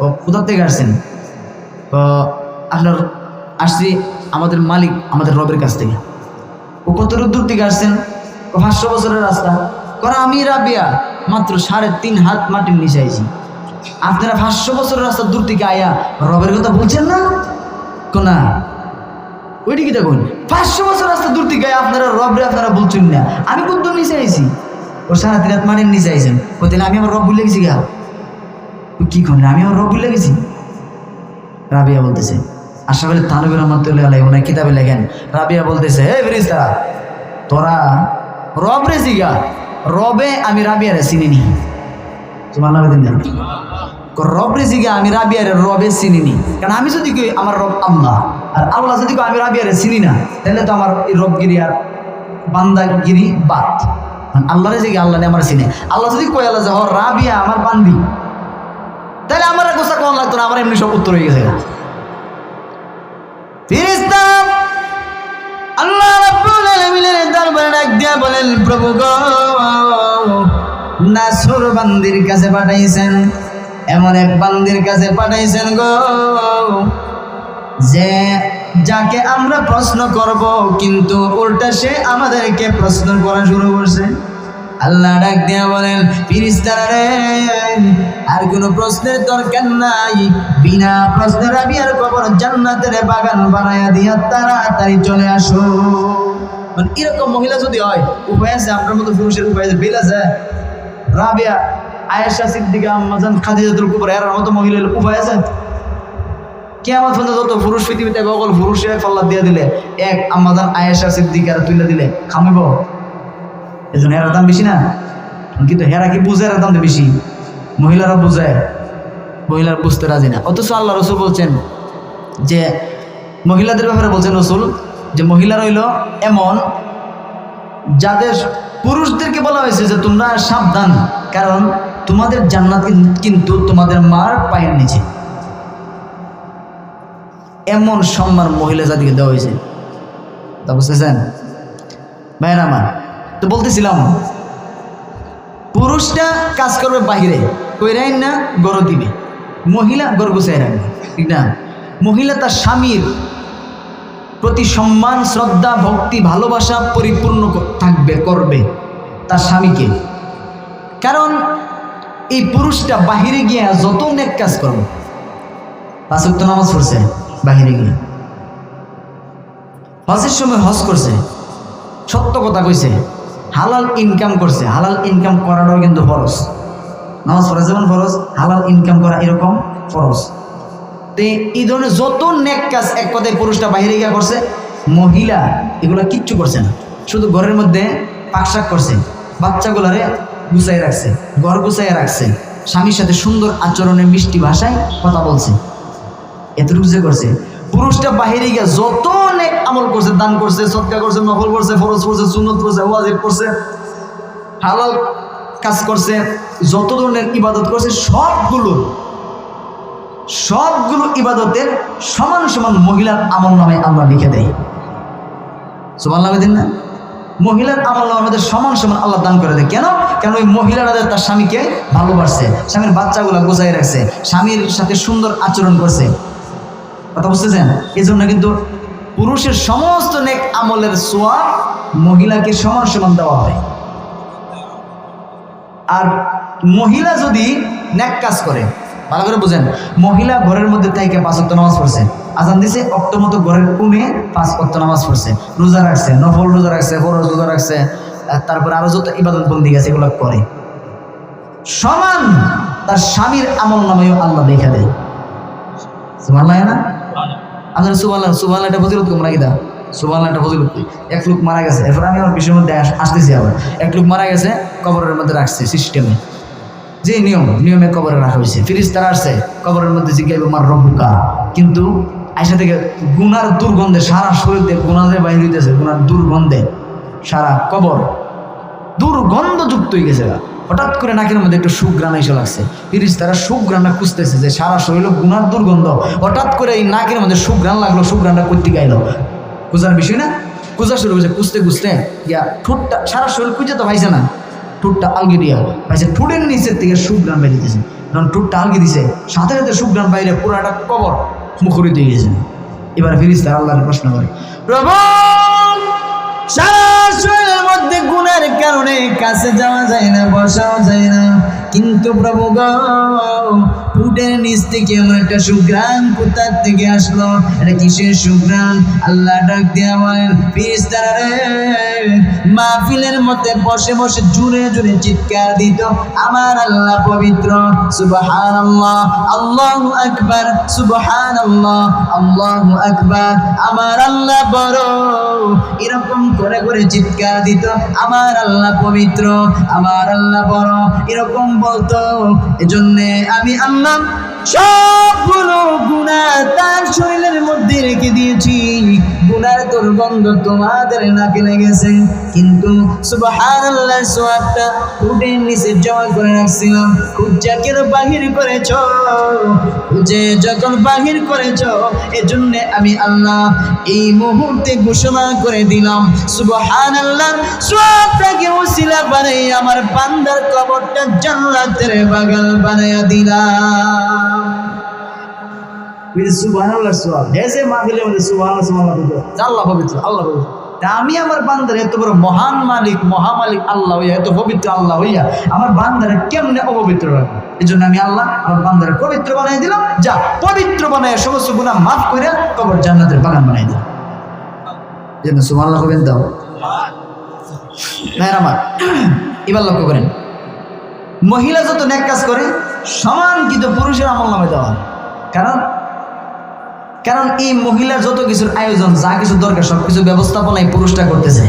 ও কোথা থেকে আসছেন? আপনার আসছি আমাদের মালিক, আমাদের রবের কাছ থেকে। ও কত দূর থেকে আসছেন? 500 বছরের রাস্তা। কারণ আমি রাবিয়া মাত্র 3.5 হাত মাটির নিচে আইছি, আপনারা 500 বছরের রাস্তা দূর থেকে আয়া রবের কথা বলছেন না? কোনা ওইটি কি দেখুন, 500 বছর রাস্তা দূর থেকে আপনারা রবরে আপনারা বলছেন না, আমি কত দূর নিচে আইছি, ওর সারা রাত মাটির নিচে আইছেন, ও তাহলে আমি আমার রব ভুলে গেছি গা, কি করেন আমি আমার রব ভুলে গেছি। রাবিয়া বলতেছে, আশরাফ আলী থানভী রহমাতুল্লাহ আলাইহি ওনার কিতাবে লেখেন, রাবিয়া বলতেছে, হে ফেরেশতা তোরা রব রে জিগা, রবে আমি রাবিয়ারে চিনিনি। সুবহানাল্লাহ দিন না, রব রে জিগা আমি রাবিয়ারে রবে চিনিনি। কারণ আমি যদি কই আমার রব আল্লাহ, আর আল্লাহ যদি কই আমি রাবিয়ারে চিনি না, তাহলে তো আমার এই রবগিরি আর বান্দাগিরি বাদ। আল্লাহরে জিগা আল্লাহ আমার চিনে। আল্লাহ যদি কই আল্লাহ যে রাবিয়া আমার বান্দি, তাহলে আমার গোসা কোন লাগতো না, আমার এমনি সব উত্তর হয়ে গেছে। ফেরেশতা আল্লাহ রাব্বুল আলামিনের দরবারে ডাক দিয়া বলেন, প্রভু গো নাসর বান্দির কাছে পাঠাইছেন, এমন এক বান্দির কাছে পাঠাইছেন গো যে যাকে আমরা প্রশ্ন করব কিন্তু উল্টা সে আমাদেরকে প্রশ্ন করা শুরু করছে। আল্লাহ ডাক দিয়া বলেন, ফেরেশতারা রে আর কোনো প্রশ্নের দরকার নাই, বিনা প্রশ্নে রাবিয়ার কবর জান্নাতের বাগান বানায়া দিয়া তাড়াতাড়ি চলে আসো। মানে এরকম মহিলা যদি হয়, উপায় আছে আপনার মতো পুরুষের উপায় আছে, বেল আছে। রাবিয়া, আয়েশা সিদ্দিকা, আম্মাজান খাদিজাতুল কুবরা এর মতো মহিলার উপায় আছে? কিয়ামত পর্যন্ত যত পুরুষ পৃথিবীতে সকল পুরুষের পাল্লা দিয়ে দিলে এক আম্মাজান আয়েশা সিদ্দিকার তুলে দিলে খামিব? এজন্য হেরার দাম বেশি না, কিন্তু হেরা কি বুঝে, এর দাম বেশি। মহিলারা বুঝে, মহিলারা বুঝতে রাজি না। অথচ আল্লাহ রসুল বলছেন যে মহিলাদের ব্যাপারে বলছেন রসুল যে মহিলারা হইল এমন যাদের পুরুষদেরকে বলা হয়েছে যে তোমরা সাবধান, কারণ তোমাদের জান্নাত কিন্তু তোমাদের মার পায়ের নিচে। এমন সম্মান মহিলা জাতিকে দেওয়া হয়েছে, তা বুঝতেছেন ভাইয়ের আমার? তো বলতেছিলাম পুরুষটা কাজ করবে বাহিরে, কইরাই না গড় দিবে, মহিলা গড় গুছাই রাখবে, ঠিক না? মহিলা তার স্বামীর প্রতি সম্মান, শ্রদ্ধা, ভক্তি, ভালোবাসা পরিপূর্ণ থাকবে, করবে তার স্বামীকে। কারণ এই পুরুষটা বাহিরে গিয়ে যত নেক কাজ করবে, 5 ওয়াক্ত নামাজ পড়ছে বাহিরে গিয়ে, হজের সময় হজ করছে, সত্য কথা কইছে, হালাল ইনকাম করছে। হালাল ইনকাম করাটাও কিন্তু ফরজ। নামাজ পড়া যেমন ফরজ, হালাল ইনকাম করা এরকম ফরজ। তো এই ধরনের যত নেক কাজ এক কথায় পুরুষটা বাইরে গিয়া করছে, মহিলা এগুলো কিচ্ছু করছে না, শুধু ঘরের মধ্যে পাকশাক করছে, বাচ্চাগুলারে গুছাই রাখছে, ঘর গুছাইয়া রাখছে, স্বামীর সাথে সুন্দর আচরণে মিষ্টি ভাষায় কথা বলছে, এতটুকু যে করছে। পুরুষটা বাহিরে গিয়া যত নেক আমল করছে, দান করছে, সদকা করছে, নফল করছে, ফরজ করছে, সুন্নত করছে, ওয়াজিব করছে, হালাল কাজ করছে, যত ধরনের ইবাদত করছে, সবগুলো ইবাদতের সমান সমান মহিলার আমল নামে আল্লাহ লিখে দেয়। সুবহানাল্লাহ দিন না? মহিলার আমল নামে সমান সমান আল্লাহ দান করে দেয়। কেন? কেন ওই মহিলারা তার স্বামীকে ভালোবাসছে, স্বামীর বাচ্চাগুলো গোছাই রাখছে, স্বামীর সাথে সুন্দর আচরণ করছে। কথা বুঝতেছেন? এই জন্য কিন্তু পুরুষের সমস্ত নেক আমলের সোয়াব মহিলাকে সমান সমান দেওয়া হয়। আর মহিলা যদি নেক কাজ করে, ভালো করে বুঝেন, মহিলা ঘরের মধ্যে থেকে 5 ওয়াক্ত নামাজ পড়ছে, আজান দিছে, অক্ত মতো ঘরের কোণে 5 ওয়াক্ত নামাজ পড়ছে, রোজা রাখছে, নফল রোজা রাখছে, ফরজ রোজা রাখছে, তারপরে আরো যত ইবাদত বন্দি গেছে এগুলো করে, সমান তার স্বামীর আমল নামেও আল্লাহ লেখা দেয়। সুবহানাল্লাহ না? আপনারা সুবহানাল্লাহ এটা ফজিলত কম নাকি? দা সুবহানাল্লাহ এটা ফজিলত। এক লোক মারা গেছে, এরপর আমি আমার বিষয়ের মধ্যে আসতেছি। আবার এক লোক মারা গেছে, কবরের মধ্যে রাখছে সিস্টেমে, যে নিয়মে কবরে রাখা হয়েছে। ফেরেশতারা আসছে, কবরের মধ্যে জিজ্ঞাসা মার রব্বুকা, কিন্তু আয়সা থেকে গুনার দুর্গন্ধে সারা শরীর থেকে গুনাদের বাইরে হইতেছে, গুনার দুর্গন্ধে সারা কবর দুর্গন্ধযুক্ত হয়ে গেছে। হঠাৎ করে নাকের মধ্যে একটু সুঘ্রাণ এসে লাগছে, ফেরেশতারা সুঘ্রাণটা খুঁজতেছে যে সারা শরীর গুনার দুর্গন্ধ, হঠাৎ করে এই নাকের মধ্যে সুঘ্রাণ লাগলো, সুঘ্রাণটা করতে গাইল, খুঁজার বিষয় না, খুঁজা শুরু করেছে, খুঁজতে ইয়া ঠোঁটটা সারা শরীর খুঁজে তো পাইছে না, ঠোঁটটা আলগি দিয়া পাইছে, ঠোঁটের নিচের থেকে সুঘ্রাণ বাইরে দিয়েছে, কারণ ঠোঁটটা আলগি দিছে, সাথে সাথে সুঘ্রাণ বাইরে পুরাটা কবর মুখরিত হয়ে গেছে। এবার ফেরেশতারা আল্লাহর প্রশ্ন করে, প্রভু সারা শরীরের মধ্যে গুনার কারণে কাছে যাওয়া যায় না, বসাও যায় না, কিন্তু প্রভু গো উটের নিচ থেকে এমন একটা সুঘ্রাণ কোথার থেকে আসলো, এটা কিসের সুঘ্রাণ? আল্লাহ ডাক দিয়া বলেন, ফেরেশতারা রে, মাহফিলের মধ্যে বসে বসে জোরে জোরে চিৎকার দিত, আমার আল্লাহ পবিত্র, সুবহানাল্লাহ, আল্লাহু আকবার, সুবহানাল্লাহ, আল্লাহু আকবার, আমার আল্লাহ বড়, এরকম করে করে চিৎকার দিত, আমার আল্লাহ পবিত্র, আমার আল্লাহ বড়, এরকম বলতো। এজন্যে আমি আল্লাহ সবগুলো গুনাহ তার শরীরের মধ্যে রেখে দিয়েছি, গুনার দুর্গন্ধ তোমাদের নাকে লেগেছে, কিন্তু সুবহানাল্লাহ সওয়াবটা উটের নিচে জমা করে রাখছিলাম। খুঁজে কেন বাহির করেছ? খুঁজে যখন বাহির করেছ, এজন্য আমি আল্লাহ এই মুহূর্তে ঘোষণা করে দিলাম, সুবহানাল্লাহ সওয়াবটাকে ওসিলা বানাই আমার বান্দার কবরটা জান্নাতের বাগান বানায়া দিলাম। সুবহানাল্লাহ সওয়াব দেশে মাহফিলের মধ্যে সুবহানাল্লাহ সুবহানাল্লাহ, আল্লাহ পবিত্র, আল্লাহ পবিত্র। তা আমি আমার বান্দার এত বড় মহান মালিক, মহামালিক আল্লাহ হইয়া, এত পবিত্র আল্লাহ হইয়া আমার বান্দারে কেমনে অপবিত্র রাখবো? এই জন্য আমি আল্লাহ আমার বান্দারে পবিত্র বানাই দিলাম, যা পবিত্র বানাই সমস্ত গুনাহ মাফ করে কবর জান্নাতের বাগান বানাই দিলাম। এই জন্য সুবহানাল্লাহ কবেন দাও ভাইয়ের আমার। এবার লক্ষ্য করেন, মহিলা যত নেক কাজ করে সমান কিন্তু পুরুষের আমল নামে দেওয়া, কারণ এই মহিলার যত কিছুর আয়োজন, যা কিছু দরকার সবকিছু ব্যবস্থাপনা এই পুরুষটা করতেছে,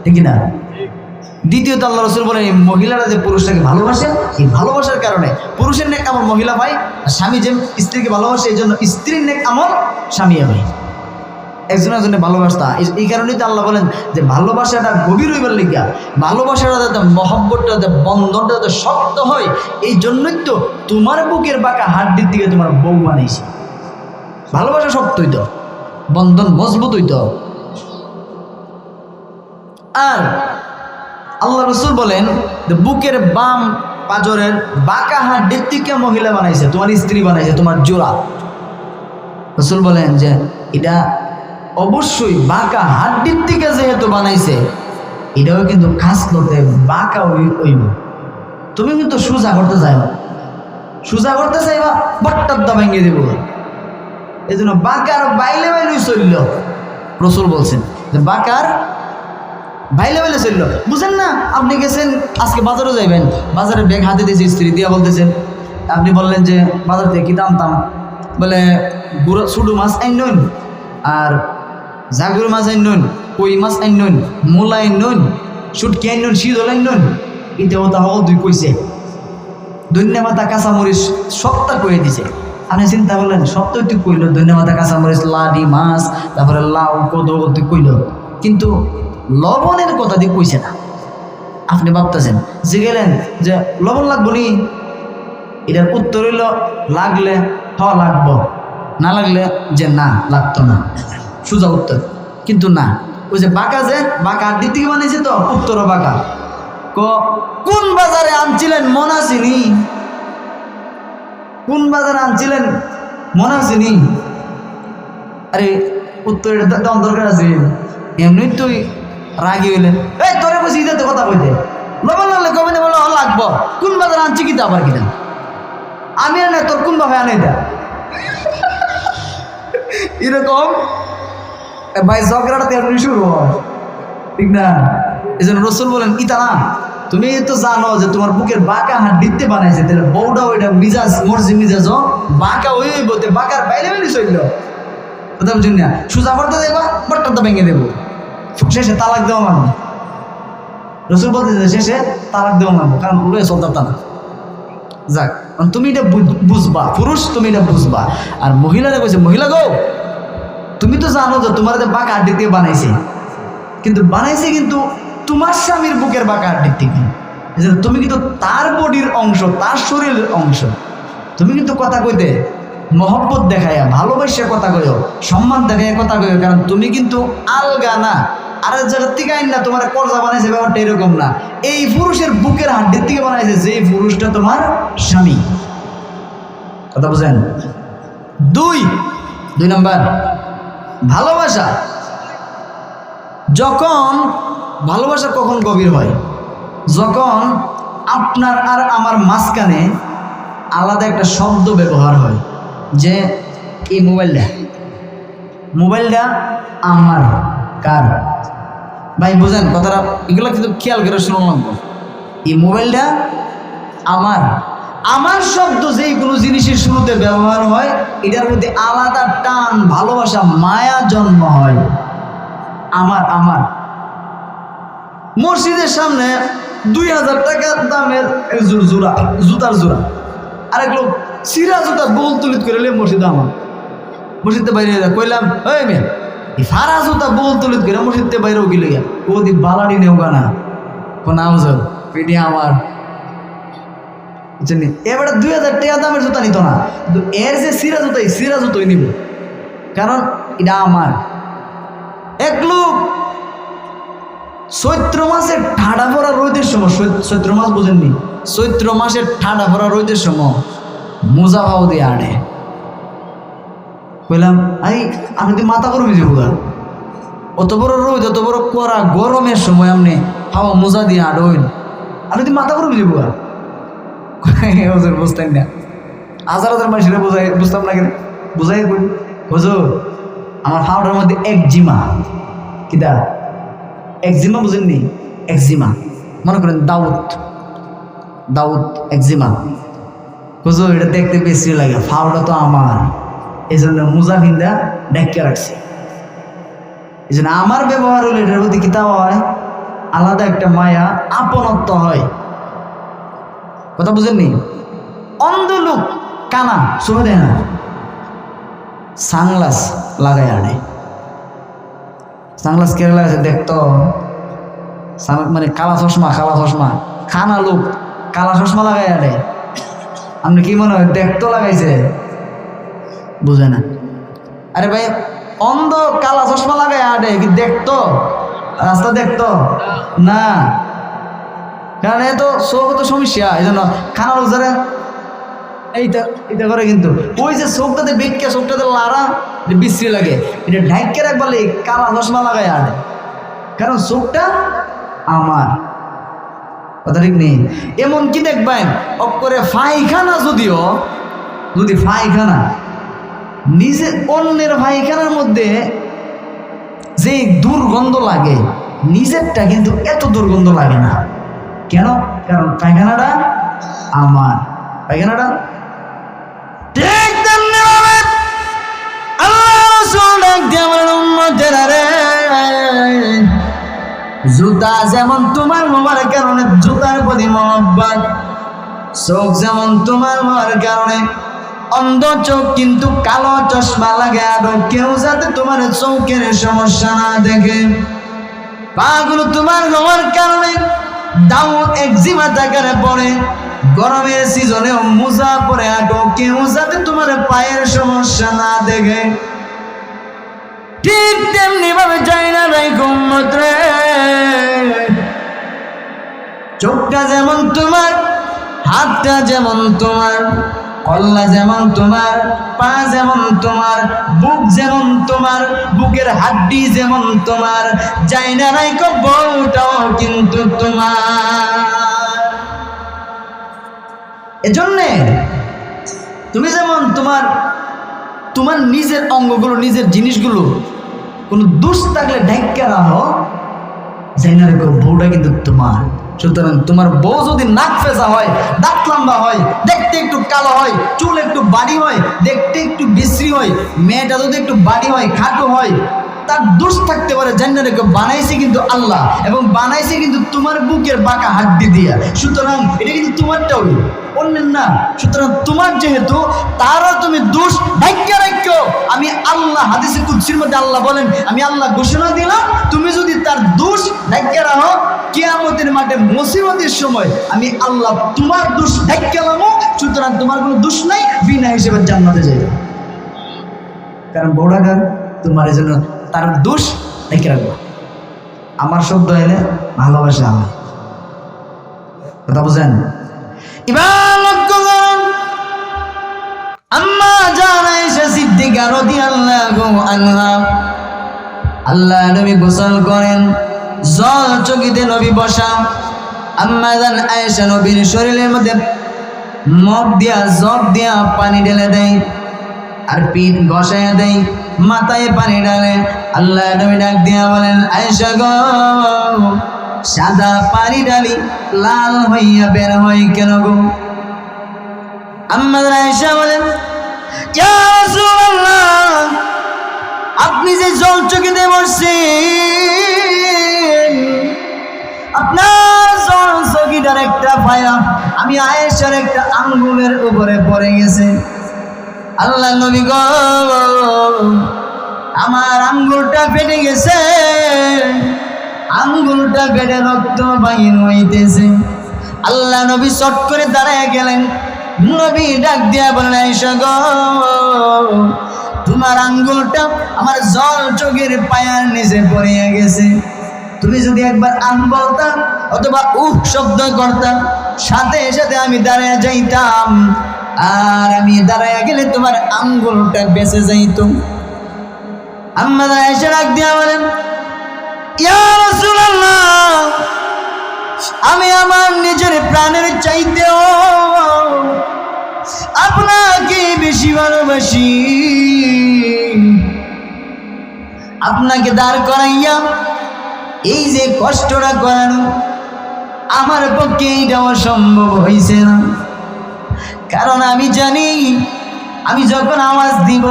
ঠিক না? দ্বিতীয়ত আল্লাহ রাসূল বলেন, এই মহিলারা যে পুরুষটাকে ভালোবাসে, এই ভালোবাসার কারণে পুরুষের নেক আমল মহিলা পায়, আর স্বামী যে স্ত্রীকে ভালোবাসে এই জন্য স্ত্রীর নেক আমল স্বামী পায়। একজন একজনের ভালোবাসা, এই কারণেই তো আল্লাহ বলেন যে ভালোবাসাটা গভীর হইবার লিগা, ভালোবাসাটা যাতে মহব্বতটা যাতে বন্ধনটা যাতে শক্ত হয়, এই জন্যই তো তোমার বুকের বাঁকা হাড্ডির দিকে তোমার বউ বানাইছে। ভালোবাসা শক্ত হইতো, বন্ধন মজবুত হইতো। আর আল্লাহ রাসূল বলেন যে বুকের বাম পাজরের বাঁকা হাড্ডির থেকে মহিলা বানাইছে, তোমার স্ত্রী বানাইছে, তোমার জোড়া। রাসূল বলেন যে এটা অবশ্যই বাঁকা হাড্ডির থেকে যেহেতু বানাইছে, এটাও কিন্তু খাসলতে বাঁকা হইব। তুমি কিন্তু সোজা করতে চাইবা, সোজা করতে চাইবা বট্টার দা ভেঙে দেব, এই জন্য বাঁকার বাইলে বাইলে চলল। রাসূল বলছেন যে বাঁকার বাইলে বাইলে চলল। বুঝেন না, আপনি গেছেন আজকে বাজারে যাইবেন, বাজারে ব্যাগ হাতে দিয়েছে, স্ত্রী দিয়া বলতেছেন, আপনি বললেন যে বাজার থেকে কি দাম, বলে গুঁড়ো ছোটো মাছ আইন, আর জাগুর মাছ আইন, কই মাছ আইন, মূলা আইন, শুটকি আইন, শীতল আইন, এটাও তাহলে দুই কইছে, ধন্যবাদা কাঁচামরিচ সবটা কয়ে দিছে। আপনি চিন্তা করলেন সপ্তাহ তুই কইল, ধন্যবাদা কাঁচামরিচ, লাডি মাছ, তারপরে লাউ কদো তুই কইল, কিন্তু লবণের কথা দিয়ে কইছে না। আপনি ভাবতেছেন যে গেলেন যে লবণ লাগবো নি, এটার উত্তর হইল লাগলে লাগবো, না লাগলে যে না লাগতো না, সোজা উত্তর। কিন্তু না, ওই যে বাঁকা, যে বাঁকা হাড্ডির থেকে বানিয়েছে তো উত্তরও বাঁকা। কোন বাজারে আনছিলেন মনে আসেনি? কোন বাজারে আনছিলেন মনে আসেনি? আরে উত্তরের দাম দরকার আছে, এমনি তুই রাগি হইলেন, এই তোরে বসে ঈদের কথা কইতে লবণ লাগলে কবে না বলো লাগবো, কোন বাজারে আনছি কিতা আবার কিনা, আমি আর না তোর কোন ভাবে আনে এটা এরকম ভাই ঝগড়াটা তেমনি শুরু হয়, ঠিক না? এই জন্য রাসূল বলেন ইতা না, তুমি তো জানো যে তোমার বুকের বাঁকা হাড্ডিতে বানাইছে, তাহলে বউটা ওইটা মিজাজ মর্জি মিজাজ বাঁকা হইব, বাঁকার বাইরে বাইরে চলল, কথা বুঝুন না? সোজা করতে দেবা বট্টাটা ভেঙে দেবো, শেষে তালাক দেওয়া মানবো। রাসূল বলতেছে শেষে তালাক দেওয়া মানবো, কারণ লয়ে চলতা না। যাক, তুমি এটা বুঝবা, পুরুষ তুমি এটা বুঝবা। আর মহিলারা কইছে, মহিলা গো তুমি তো জানো যে তোমার যে বাঁকা হাড্ডি দিয়ে বানাইছে, কিন্তু বানাইছে কিন্তু তোমার স্বামীর বুকের বাঁকা হাড্ডির থেকে, তুমি কিন্তু তার বডির অংশ, তার শরীরের অংশ। তুমি কিন্তু কথা কইতে মহব্বত দেখাইয়া, ভালোবাসা কথা কইও, সম্মান দেখাইয়া কথা কইও, কারণ তুমি কিন্তু আলগা না, আর এক জায়গার থেকে আইন না তোমার কর্জা বানাইছে, ব্যাপারটা এরকম না। এই পুরুষের বুকের হাড্ডির থেকে বানাইছে, যে পুরুষটা তোমার স্বামী, কথা বুঝেন? দুই নাম্বার ভালোবাসা। ভালোবাসা কখন গভীর হয়? যখন আপনার আর আমার মাঝখানে আলাদা একটা শব্দ ব্যবহার হয় যে এই মোবাইলটা আমার, কার? ভাই বুঝেন কথাটা, এগুলো কিন্তু খেয়াল করে শুনলাম। এই মোবাইলটা আমার, আমার শব্দ যেই কোনো জিনিসের শুরুতে ব্যবহার হয় এটার মধ্যে আলাদা টান, ভালোবাসা, মায়া জন্ম হয়। আমার আমার মসজিদের সামনে 2000 টাকার দামের জুতার জোড়া, আরেক লোক সিরা জুতা বল তুলিত করে মসজিদে আমার, মসজিদে বাইরে কইলাম ওই মেয়ে এই ফারা জুতা বল তুলিত করে মসজিদে বাইরেও গেলে ও দি বালাডি নেও গানা কোন আওয়াজ পেটি আমার। এবারে 2000 টাকা দামের জুতা নিত না, কিন্তু এর যে সিরা জুতোই নিব, কারণ এটা আমার। এক লোক চৈত্র মাসের ঠাডা ভরা রোদের সময়, চৈত্র মাস বুঝেননি, চৈত্র মাসের ঠাডা ভরা রোদের সময় মোজা ভাও দিয়ে আনে। বললাম আমি তো মাথা গরমে যাবো, অত বড় রোদ, অত বড় কড়া গরমের সময় আপনি হাওয়া মোজা দিয়ে আডইন, আমি তো মাথা গরমে যাবো। বুঝতেন না, হাজার মানুষেরা বুঝতাম না কেন, বুঝাই বলি হুজুর আমার হাওড়ার মধ্যে একজিমা, কিদা একজিমা বুঝেননি? একজিমা মনে করেন দাউদ একজিমা। হুজুর এটা দেখতে বেশি লাগে, ফাউডা তো আমার, এই জন্য মোজা ফিন্দা ঢেকে রাখছে। এই জন্য আমার ব্যবহার হলে এটার প্রতি কিতা হয়, আলাদা একটা মায়া, আপনত্ব হয়। কথা বুঝেননি? অন্ধ লোক কানা চোখে দেয় না, সানগ্লাস লাগাই আনে। সানগ্লাস কে লাগাইছে দেখতো, মানে কালা চশমা খানা লোক কালা চশমা লাগাই আনে। আপনি কি মনে হয় দেখতো লাগাইছে? বুঝে না। আরে ভাই অন্ধ কালা চশমা লাগাই আনে কি দেখতো? রাস্তা দেখতো না, কারণ এ তো চোখ তো সমস্যা। এই জন্য খানা লোক যারা এইটা করে, কিন্তু ওই যে চোখটাতে বেটকে, চোখটাতে লাড়া বিশ্রী লাগে, এটা ঢাইকে রাখবার কালা চশমা লাগাই আনে, কারণ চোখটা আমার। কথা ঠিক নেই? এমন কি দেখবেন অক্ষরে পায়খানা, যদি পায়খানা নিজে অন্যের পায়খানার মধ্যে যে দুর্গন্ধ লাগে, নিজেরটা কিন্তু এত দুর্গন্ধ লাগে না। কেন? কারণ পায়খানাটা আমার। পায়খানাটা জুতা যেমন তোমার মামার কারণে জুতার প্রতি মহব্বত, চোখ যেমন তোমার মামার কারণে অন্ধ চোখ কিন্তু কালো চশমা লাগে, আর কেউ যাতে তোমার চোখের সমস্যা না দেখে। পাগুলো তোমার মামার কারণে দাউদ একজিমা জায়গায় পড়ে, গরমের সিজনেও মোজা পরে আটো, কেউ যাতে তোমার পায়ের সমস্যা না দেখে। ঠিক তেমনি ভাবে যাই না রাই গুম্মত্রে, চোখটা যেমন তোমার, হাতটা যেমন তোমার, কল্লা যেমন তোমার, পা যেমন তোমার, বুক যেমন তোমার, বুকের হাড্ডি যেমন তোমার, যাই না রাই বউটাও কিন্তু তোমার। এজন্যে তুমি যেমন তোমার নিজের অঙ্গগুলো, নিজের জিনিসগুলো কোনো দোষ থাকলে ঢেকে রাখো, যাই না রেখো বউটা কিন্তু তোমার। সুতরাং তোমার বউ যদি নাক ফেঁসা হয়, দাঁত লম্বা হয়, দেখতে একটু কালো হয়, চুল একটু বাড়ি হয়, দেখতে একটু বিশ্রী হয়, মেয়েটা যদি একটু বাড়ি হয়, খাটো হয়, তার দোষ থাকতে পারে। জানি না রেখো বানাইছে কিন্তু আল্লাহ, এবং বানাইছে কিন্তু তোমার বুকের বাঁকা হাড্ডি দিয়া। সুতরাং এটা কিন্তু তোমারটাও, অন্যের না। সুতরাং তোমার যেহেতু, তারও তুমি দোষ ঢাইকা রাখো। আমি আল্লাহ, হাদিসে কুদসির মধ্যে আল্লাহ বলেন, আমি আল্লাহ ঘোষণা দিলাম, তুমি যদি তার দোষ ঢাইকা রাখো, কিয়ামতের মাঠে মুসিবতের সময় আমি আল্লাহ তোমার দোষ ঢাইকা লামো। সুতরাং তোমার কোনো দোষ নাই, বিনা হিসেবে জান্নাতে যাবে। কারণ বড়াগার তোমার, এই জন্য তার দোষ ঢাইকা রাখবো। আমার শব্দ এলে ভালোবাসা আমার। কথা বুঝেন? এবার লক্ষ্য করেন, আম্মা জান আয়েশা সিদ্দিকা রাদিয়াল্লাহু আনহা, আল্লাহ নবী গোসল করেন, জল চকিতে নবী বসা। আম্মা জান আয়েশা নবীর শরীরের মধ্যে মগ দিয়া জগ দিয়া পানি ঢেলে দেয় আর পিঠ ঘষাইয়া দেয়, মাথায় পানি ঢালে। আল্লাহ নবী ডাক দিয়া বলেন, আয়েশা গো, সাদা পানি ঢালি লাল হইয়া বের হয় কেন গো? আম্মা আয়েশা বলেন, ইয়া রাসূলুল্লাহ, আপনি যে জল চোখে বসছেন, আপনার জল চকিটার একটা পায়া আমি আয়েশার একটা আঙ্গুলের উপরে পড়ে গেছে। আল্লাহ নবী গো, আমার আঙ্গুলটা ফেটে গেছে, আঙ্গুলটা ফেটে রক্ত বাহির হইতেছে। আল্লাহ নবী চট করে দাঁড়ায় গেলেন। নবী ডাক দিয়া বলেন, আয়েশা গো, তোমার আঙ্গুলটা আমার জল চোখের পায়ার নিচে পড়ে গেছে। তুমি যদি একবার আম বলতাম অথবা উহ শব্দ করতাম, সাথে সাথে আমি দাঁড়ায় যাইতাম, আর আমি দাঁড়ায় গেলে তোমার আঙ্গুলটা বেঁচে যাইত। আম্মা আয়েশা ডাক দিয়া বলেন, ইয়া রাসূলুল্লাহ, আমি আমার নিজের প্রাণের চাইতেও আপনাকে বেশি ভালোবাসি। আপনাকে দাঁড় করাইয়া এই যে কষ্টটা করানো আমার পক্ষে এটা অসম্ভব হয়েছে না। কারণ আমি জানি আমি যখন আওয়াজ দিব,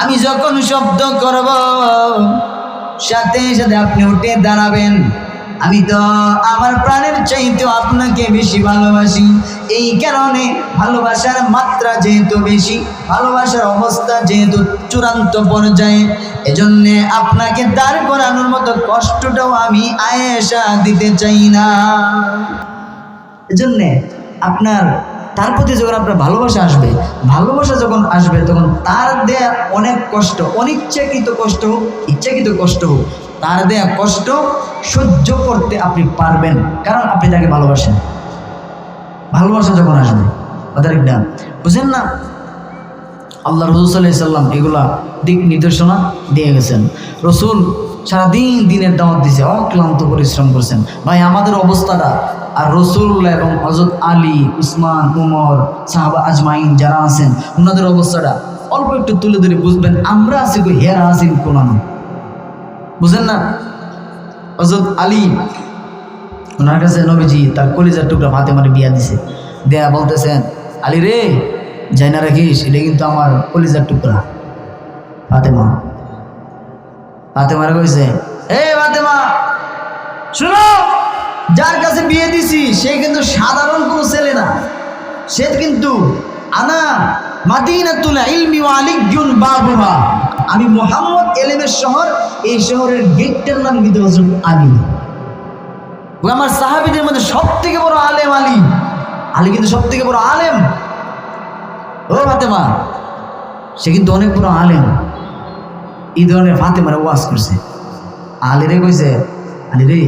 আমি যখন শব্দ করব, সাথে সাথে আপনি উঠে দাঁড়াবেন। আমি তো আমার প্রাণের চাইতেও আপনাকে বেশি ভালোবাসি। এই কারণে ভালোবাসার মাত্রা যেহেতু বেশি, ভালোবাসার অবস্থা যেহেতু চূড়ান্ত পর্যায়ে, এজন্যে আপনাকে দাঁড় করানোর মতো কষ্টটাও আমি আয়েশা দিতে চাই না। এজন্যে আপনার তার প্রতি যখন আপনার ভালোবাসা আসবে, ভালোবাসা যখন আসবে, তখন তার দেয়া অনেক কষ্ট, অনিচ্ছাকৃত কষ্ট হোক, ইচ্ছাকৃত কষ্ট হোক, তার দেয়া কষ্ট সহ্য করতে আপনি পারবেন, কারণ আপনি তাকে ভালোবাসেন। ভালোবাসা যখন আসবে, কথা ঠিক না? বুঝেন না? আল্লাহ রসুল সাল্লাল্লাহু আলাইহি সাল্লাম এগুলা দিক নির্দেশনা দিয়ে গেছেন। রসুল সারাদিন দিনের দাওয়াত দিয়েছে, অক্লান্ত পরিশ্রম করছেন। ভাই, আমাদের অবস্থাটা আর রসুল্লাহ এবং হযরত আলী, উসমান, উমর, সাহাবা আজমাইন যারা আছেন, ওনাদের অবস্থাটা অল্প একটু তুলে ধরে বুঝবেন। আমরা আছি কই, হেরা আছি কোনানো, বুঝেন না? হযরত আলী, ওনার কাছে নবীজি তার কলিজার টুকরা ফাতেমার বিয়া দিছে, দেয়া বলতেছেন, আলী রে, যাই না রাখিস, এটা কিন্তু আমার কলিজার টুকরা। ফাতেমারে কইছে, এ ফাতেমা শুনো, যার কাছে বিয়ে দিছি সে কিন্তু সাধারণ কোনো ছেলে না, সে কিন্তু আনা মাদিনাতুল ইলমি ওয়া আলিয়্যুন বাবুহা, আমি মুহাম্মদ এলেমের শহর, এই শহরের গেটটার নাম কিন্তু হযরত আলী। আমার সাহাবীদের মধ্যে সবথেকে বড় আলেম আলী, আলী কিন্তু সবথেকে বড় আলেম। ও ফাতেমা, সে কিন্তু অনেক বড় আলেম। এই ধরনের ফাতেমার ওয়াজ করছে। আলী রে কইছে, আলী রে,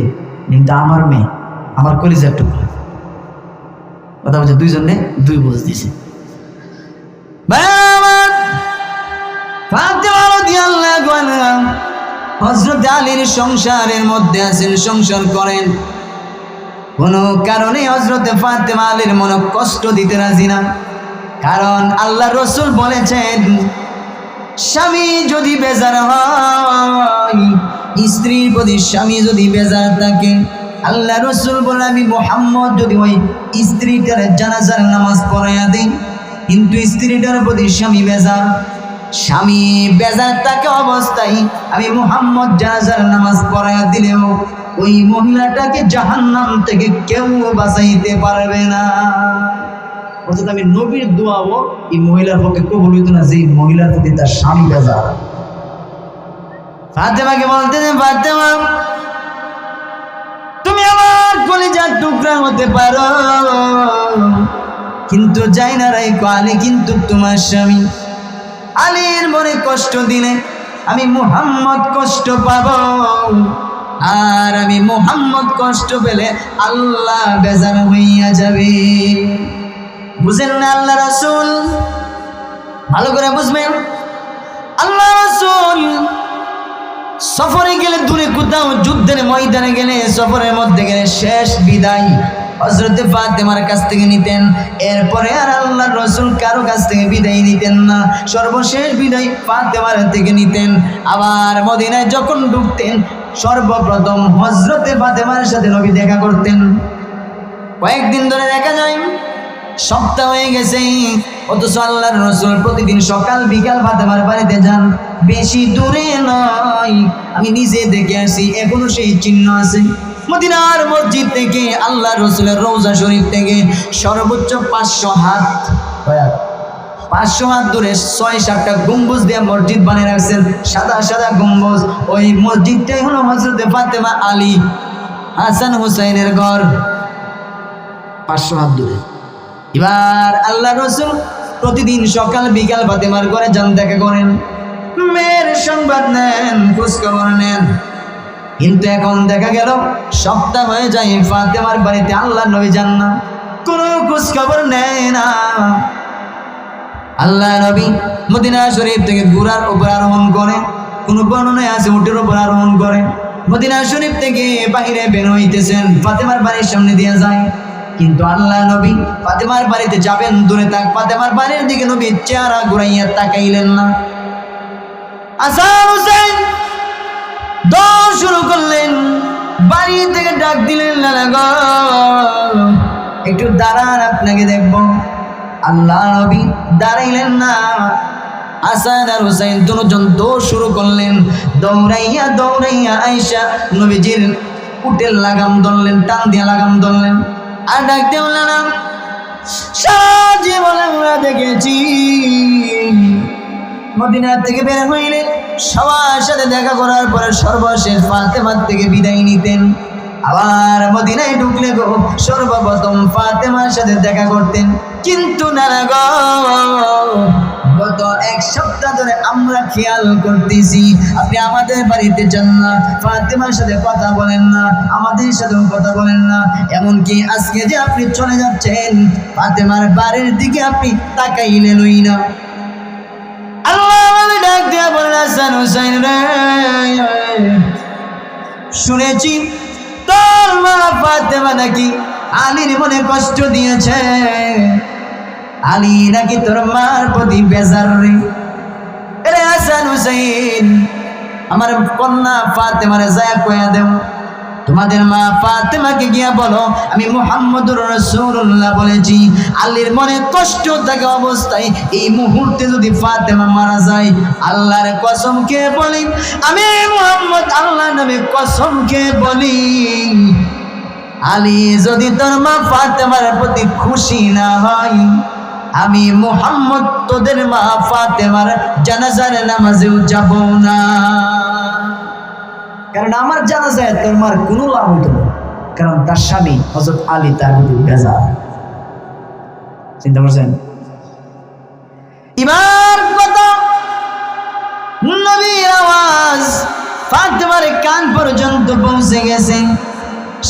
কিন্তু আমার মেয়ে, আমার কলিজার টুকরা। কথা বলছে, দুইজনে দুই বুঝ দিছে। ফাতেমা রাদিয়াল্লাহু আনহা হযরত আলীর সংসারের মধ্যে আছেন, সংসার করেন। কোনো কারণে হযরত ফাতেমা আলীর মনে কষ্ট দিতে রাজি না, কারণ আল্লাহ রসুল বলেছেন, স্বামী যদি বেজার হয়, স্ত্রীর প্রতি স্বামী যদি বেজার থাকে, আল্লাহ রসুল বলে, আমি মুহাম্মদ যদি ওই স্ত্রীটার জানাজার নামাজ পড়াইয়া দিই, কিন্তু স্ত্রীটার প্রতি স্বামী বেজার, স্বামী বেজার থাকে অবস্থায় আমি মুহাম্মদ জানাজার নামাজ পড়াইয়া দিলেও ওই মহিলাটাকে জাহান্নাম থেকে কেউ বাঁচাইতে পারবে না। অর্থাৎ আমি নবীর দোয়াও এই মহিলার পক্ষে কবুল হইত না, যে মহিলার প্রতি তার স্বামী বেজার। ফাতেমাকে বলতেন, ফাতেমা, তুমি আমার কলিজার টুকরা হতে পারো, কিন্তু যাই না রে আলী কিন্তু তোমার স্বামী। আলীর মনে কষ্ট দিলে আমি মুহাম্মদ কষ্ট পাব, আর আমি মুহাম্মদ কষ্ট পেলে আল্লাহ বেজার হইয়া যাবে। বুঝেন না? আল্লাহ রাসূল ভালো করে বুঝবেন। আল্লাহ রাসূল সফরে গেলে, দূরে কোথাও যুদ্ধের ময়দানে গেলে, সফরের মধ্যে গেলে, শেষ বিদায় হযরতে ফাতেমার কাছ থেকে নিতেন। এরপরে আর আল্লাহর রাসূল কারো কাছ থেকে বিদায় নিতেন না, সর্বশেষ বিদায় ফাতেমার থেকে নিতেন। আবার মদিনায় যখন ঢুকতেন সর্বপ্রথম হযরতে ফাতেমার সাথে নবী দেখা করতেন। কয়েকদিন ধরে দেখা যায়, সপ্তাহ হয়ে গেছে, অথচ আল্লাহর রাসূল প্রতিদিন সকাল বিকাল ফাতেমার বাড়িতে যান। বেশি দূরে নয়, আমি নিজে দেখে আসি, এখনো সেই চিহ্ন আছে। মদিনার মসজিদ থেকে আল্লাহর রাসূলের রওজা শরীফ থেকে সর্বোচ্চ 500 হাত 500 হাত দূরে 6-7টা গম্বুজ দিয়ে মসজিদ বানিয়ে রাখছেন, সাদা সাদা গম্বুজ। ওই মসজিদটাই হলো হযরতে ফাতেমা, আলী, হাসান হুসাইনের ঘর, 500 হাত দূরে। এবার আল্লাহর রাসূল প্রতিদিন সকাল বিকাল ফাতেমার ঘরে যান, দেখা করেন, মেয়ের সংবাদ নেন, খোঁজ খবর নেন। কিন্তু এখন দেখা গেল সপ্তাহ হয়ে যায়, ফাতেমার বাড়িতে আল্লাহর নবী যান না, কোনো খোঁজ খবর নেয় না। আল্লাহ নবী মদিনা শরীফ থেকে ঘোড়ার উপর আরোহণ করে, কোনো বর্ণনায় আছে উটের উপর আরোহণ করে, মদিনা শরীফ থেকে বাহিরে বের হইতেছেন, ফাতেমার বাড়ির সামনে দিয়ে যায়। কিন্তু আল্লাহ নবী ফাতেমার বাড়িতে যাবেন দূরে থাক, ফাতেমার বাড়ির দিকে নবী চেহারা ঘুরাইয়া তাকাইলেন না। হাসান হুসাইন দৌড় শুরু করলেন, বাড়ি থেকে ডাক দিলেন, লালা গো একটু দাঁড়ান, আপনাকে দেখব। আল্লাহ নবী দাঁড়াইলেন না। হাসান আর হুসাইন দুজন দৌড় শুরু করলেন, দৌড়াইয়া দৌড়াইয়া আয়েশা নবীজির উটের লাগাম ধরলেন, টান দিয়া লাগাম ধরলেন, আর ডাক দিয়ে বললেন, সারা জীবনে আমরা দেখেছি মদিনা থেকে বের হইলে সবার সাথে দেখা করার পরে সর্বশেষ ফাতেমার থেকে বিদায় নিতেন। আবার মদিনায় ঢুকলে গো সর্বপ্রথম ফাতেমার সাথে দেখা করতেন। কিন্তু না গো, গত 1 সপ্তাহ ধরে আমরা খেয়াল করতেছি আপনি আমাদের বাড়িতে যান না, ফাতেমার সাথে কথা বলেন না, আমাদের সাথেও কথা বলেন না। এমনকি আজকে যে আপনি চলে যাচ্ছেন, ফাতেমার বাড়ির দিকে আপনি তাকাইলেনই না। আল্লাহ ডাক দিয়া বলেন, হাসান হুসাইন রে, শুনেছি তোর মা ফাতেমা নাকি আলীর মনে কষ্ট দিয়েছে, আলী নাকি তোর মার প্রতি বেজার রে। আরে হাসান হুসাইন, আমার কন্যা ফাতেমারে যায় কইয়া দেও, তোমাদের মা ফাতেমাকে গিয়া বলো আমি মুহাম্মদুর রাসূলুল্লাহ বলেছি, আলীর মনে কষ্ট থাকা অবস্থায় এই মুহূর্তে যদি ফাতেমা মারা যায়, আল্লাহর কসম খেয়ে বলি, আমি মুহাম্মদ আল্লাহর নামে কসম খেয়ে বলি, আলী যদি তোর মা ফাতেমার প্রতি খুশি না হয়, আমি মুহাম্মদ তোদের মা ফাতেমার জানাজার নামাজেও যাব না। কারণ আমার জানাজায় তোর মার কোনো লাভ হইত না, কারণ তার স্বামী হযরত আলী তার প্রতি বেজার। চিন্তা করছেন? এবার কথা, নবীর আওয়াজ ফাতেমার কান পর্যন্ত পৌঁছে গেছে।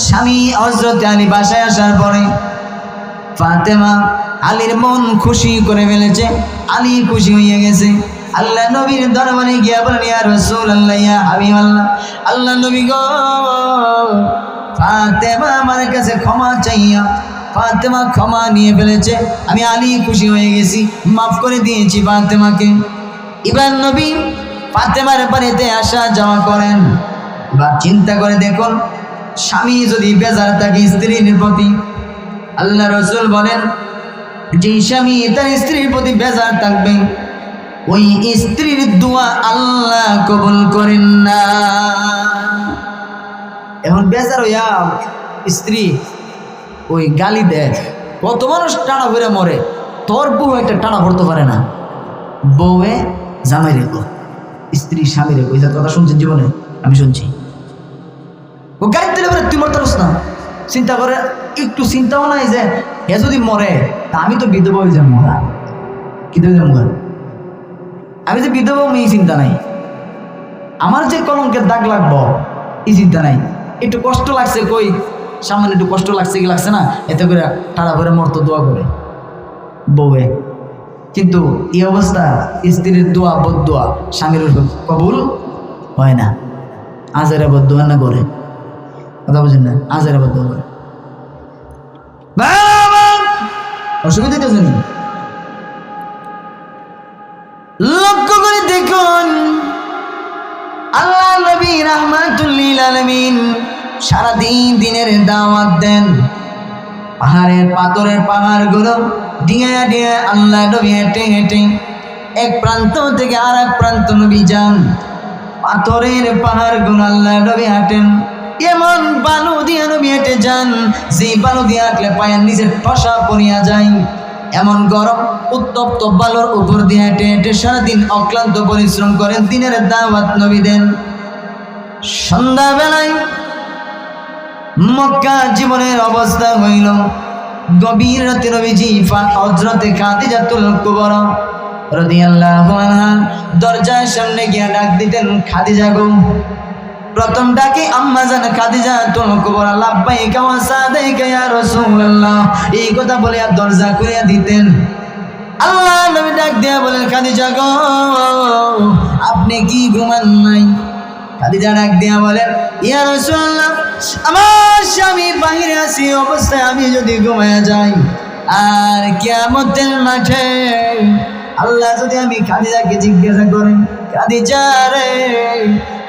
স্বামী হযরত আলী বাসায় আসার পরে ফাতেমা আলীর মন খুশি করে ফেলেছে, আলী খুশি হয়ে গেছে। আল্লাহ নবীর দরবারে গিয়া বলেন, ইয়া রাসূলুল্লাহ, ইয়া হাবিবাল্লাহ, আল্লাহ নবী গো, ফাতেমা আমার কাছে ক্ষমা চাইয়া, ফাতেমা ক্ষমা নিয়ে ফেলেছে, আমি আলী খুশি হয়ে গেছি, মাফ করে দিয়েছি ফাতেমাকে। এবার নবী ফাতেমার বাড়িতে আসা যাওয়া করেন। বা চিন্তা করে দেখুন, স্বামী যদি বেজার থাকে স্ত্রীর প্রতি, আল্লাহ রাসূল বলেন যে স্বামী তার স্ত্রীর প্রতি বেজার থাকবে, ওই স্ত্রীর দোয়া আল্লাহ কবুল করেন না। এখন বেজার হইয়া স্ত্রী ওই গালি দেয়, কত মানুষ টানা ভরে মরে, তোর বউ একটা টানা ভরতে পারে না। বউয়ে জামাই রেখো, স্ত্রী স্বামী রেখো, এই কথা শুনছেন জীবনে? আমি শুনছি। ও গাড়ি দিলে বলে তুই মরতে পারস না, চিন্তা করে একটু চিন্তাও নাই যে এ যদি মরে তা আমি তো বিধবা হয়ে যাবো, মরা কি মরে, আমি যে বিধবা এই চিন্তা নাই, আমার যে কলঙ্কের দাগ লাগবো এই চিন্তা নাই। একটু কষ্ট লাগছে, কই সামনে একটু কষ্ট লাগছে কি লাগছে না, এতে করে টাড়া ভরে মরতো দোয়া করে বউয়ে। কিন্তু এই অবস্থা স্ত্রীর দোয়া বদদোয়া স্বামীর কবুল হয় না, আজেরা বদদোয়া না করে, কথা বুঝেন না, আজেরা বদদোয়া করে। বাবা অসুবিধা কিছু নেই। লক্ষ্য করে দেখুন আল্লাহ নবী রাহমাতুল লিল আলামিন সারাদিন দিনের দাওয়াত দেন। পাহাড়ের পাথরের পাহাড়গুলো ডিঙে ডিঙে আল্লাহ নবী হেঁটে হেঁটে এক প্রান্ত থেকে আর এক প্রান্ত নবী যান। পাথরের পাহাড়গুলো আল্লাহ নবী হাঁটেন, এমন বালু দিয়ে নবী হেঁটে যান যে বালু দিয়ে হাঁটলে পায়ের নিচে ঠসা পড়িয়া যায়। এমন গরম উত্তপ্ত বালুর উপর দিয়ে হেঁটে হেঁটে সারাদিন অক্লান্ত পরিশ্রম করেন, দিনের দাওয়াত নবী দেন। সন্ধ্যাবেলায় মক্কা জীবনের অবস্থা হইল, গভীর রাতে নবীজি হযরতে খাদিজাতুল কুবরা রাদিয়াল্লাহু আনহা দরজার সামনে গিয়ে ডাক দিতেন, খাদিজা গো। প্রথম ডাকে আম্মা জান খাদিজাতুল কুবরা লাব্বাইকা ওয়া সাদাইকা ইয়া রাসূলুল্লাহ এই কথা বলে আর দরজা খুলে দিতেন। আল্লাহ নবী ডাক দিয়া বলেন, খাদিজা গো আপনি কি ঘুমান নাই? খাদিজা ডাক দিয়া বলেন, ইয়া রাসূলুল্লাহ আমার স্বামী বাহিরে আছে অবস্থায় আমি যদি ঘুমায়া যাই আর কিয়ামতের মাঠে আল্লাহ যদি আমি খাদিজাকে জিজ্ঞাসা করেন, খাদিজা রে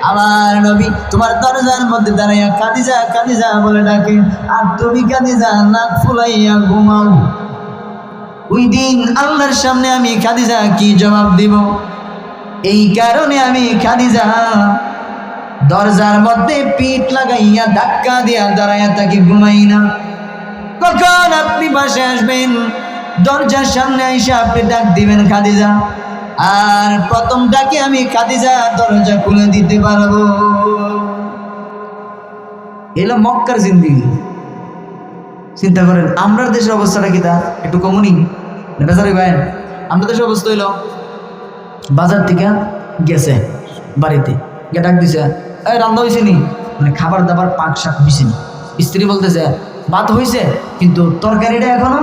আমার নবী তোমার দরজার মধ্যে দাঁড়াইয়া খাদিজা খাদিজা বলে ডাকে আর তুমি খাদিজা নাক ফুলাইয়া ঘুমাও, ওই দিন আল্লাহর সামনে আমি খাদিজা কি জবাব দিব? এই কারণে আমি খাদিজা দরজার মধ্যে পিঠ লাগাইয়া ধাক্কা দিয়া দাঁড়াইয়া তাকে ঘুমাই না। কখন আপনি বাসায় আসবেন দরজার সামনে এসে আপনি ডাক দিবেন খাদিজা, আর প্রথম ডাকে আমি খাদিজা দরজা খুলে দিতে পারবো। এলো মক্কার জিন্দেগি। চিন্তা করেন আমরা দেশের অবস্থাটা কি তা একটু কমনি বেচারি ভাই? আমরা দেশের অবস্থা হইল বাজার থেকে গেছে বাড়িতে গিয়ে ডাক দিছে, এই রান্না হয়েছে নি? মানে খাবার দাবার পাক শাক হয়েছে নি? স্ত্রী বলতেছে ভাত হয়েছে কিন্তু তরকারিটা এখনো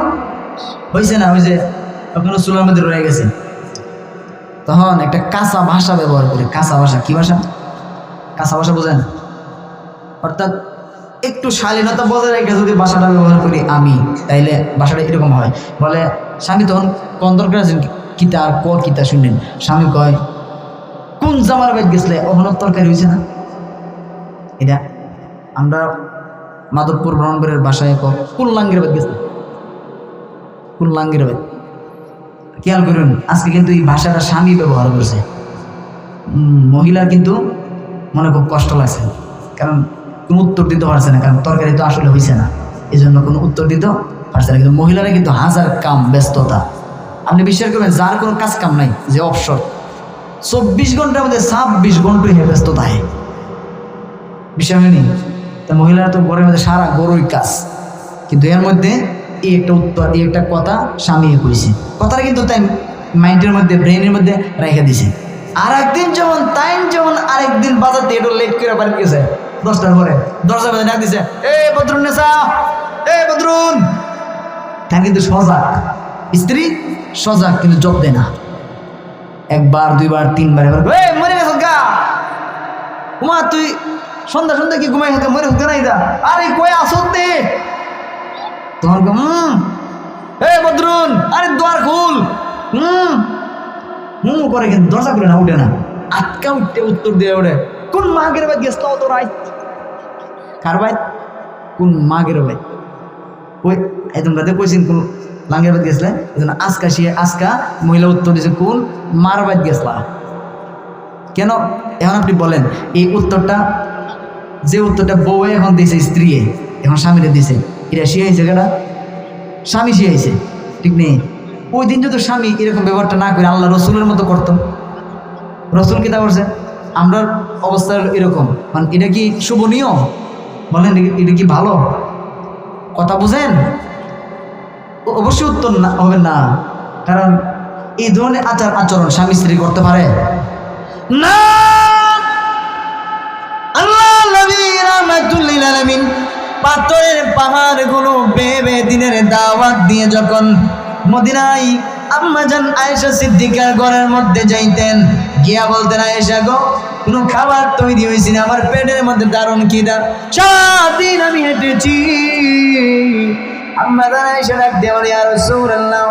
হয়েছে না, ওই যে এখনো চুলার মধ্যে রয়ে গেছে। তখন একটা কাঁচা ভাষা ব্যবহার করে। কাঁচা ভাষা কি ভাষা? কাঁচা ভাষা বোঝেন? অর্থাৎ একটু শালীনতা বজায় রেখে যদি ভাষাটা ব্যবহার করি আমি, তাইলে ভাষাটা এরকম হয়। বলে স্বামী তখন কোন দরকার আছেন কিতা আর ক কিতা শুনলেন। স্বামী কয় কোন জামার বাইক গেছলে ওখানে তরকারি হয়েছে না? এটা আমরা মাধবপুর ব্রাহ্মণবাড়ির ভাষায় কোন লাঙ্গের বাইক গেছে, কোন লাঙ্গের বাইক। খেয়াল করুন আজকে কিন্তু এই ভাষাটা স্বামী ব্যবহার করছে। মহিলার কিন্তু মনে খুব কষ্ট লাগছে, কারণ কোনো উত্তর দিতে পারছে না, কারণ তরকারি তো আসলে হয়েছে না, এই জন্য কোনো উত্তর দিতে পারছে না। কিন্তু মহিলারা কিন্তু হাজার কাম ব্যস্ততা। আপনি বিশ্বাস করবেন যার কোনো কাজ কাম নাই, যে অবসর 24 ঘন্টার মধ্যে 26 ঘন্টাই ব্যস্ততা হয়। বিষয় হয়নি? তা মহিলারা তো ঘরের মধ্যে সারা গরুই কাজ, কিন্তু এর মধ্যে এই একটা উত্তর এই একটা কথা স্বামী কইছে, কথাটা কিন্তু তাই মাইন্ডের মধ্যে ব্রেনের মধ্যে রেখে দিছে। আর একদিন যেমন আরেকদিন বাজাতে একটু লেট করে বাড়ি গেছে 10টার পরে, দরজার মধ্যে ডাক দিছে, এ বদরুন নেশা, এ বদরুন। তাই কিন্তু সজাগ, স্ত্রী সজাগ কিন্তু জব দেয় না। একবার দুইবার তিনবার এবার মরে গেছ গা উমা, তুই সন্ধ্যা সন্ধ্যা কি ঘুমাই মরে হতে নাই দা, আরে কই আসত দে। তখন এ বদরুন আরে দ্বার খুল, করে কিন্তু দরজা খুলে না, উঠে না, আটকা উঠতে উত্তর দিয়ে ওঠে, কোন মাগের বাদ গেছ তো রাই? কার ভাই? কোন মাগের ভাই? ওই একদম রাতে কইছেন কোন লাঙ্গের বাদ গেছলে, আজকা মহিলা উত্তর দিয়েছে কোন মার বাদ গেছলা। কেন? এখন আপনি বলেন এই উত্তরটা, যে উত্তরটা বউ এখন দিয়েছে স্ত্রী এখন স্বামীরা দিয়েছে, এটা শিখাইছে কেটা? স্বামী শিখাইছে, ঠিক নেই? ওই দিন যদি স্বামী এরকম ব্যবহারটা না করে আল্লাহ রসুলের মতো করতো, রসুল কি তা করছে? আমরা অবস্থা এরকম, মানে এটা কি শুভনীয়? বলেন এটা কি ভালো কথা? বুঝেন? অবশ্যই উত্তর না হবে না, কারণ এই ধরনের আচরণ স্বামী স্ত্রী করতে পারে না। আল্লাহ নবী রাহমাতুল লিল আলামিন পাথরের পাহাড়গুলো বেয়ে দিনের দাওয়াত দিয়ে যখন মদিনায় আম্মাজান আয়েশা সিদ্দিকার ঘরের মধ্যে যাইতেন, গিয়া বলতেন, আয়েশা গো কোনো খাবার তৈরি হয়েছে না, আমার পেটের মধ্যে দারুণ খিদা, সারাদিন আমি হেঁটেছি আম্মা জান আয়েশা ডাক দিয়ে বলে, ইয়া রাসূলুল্লাহ,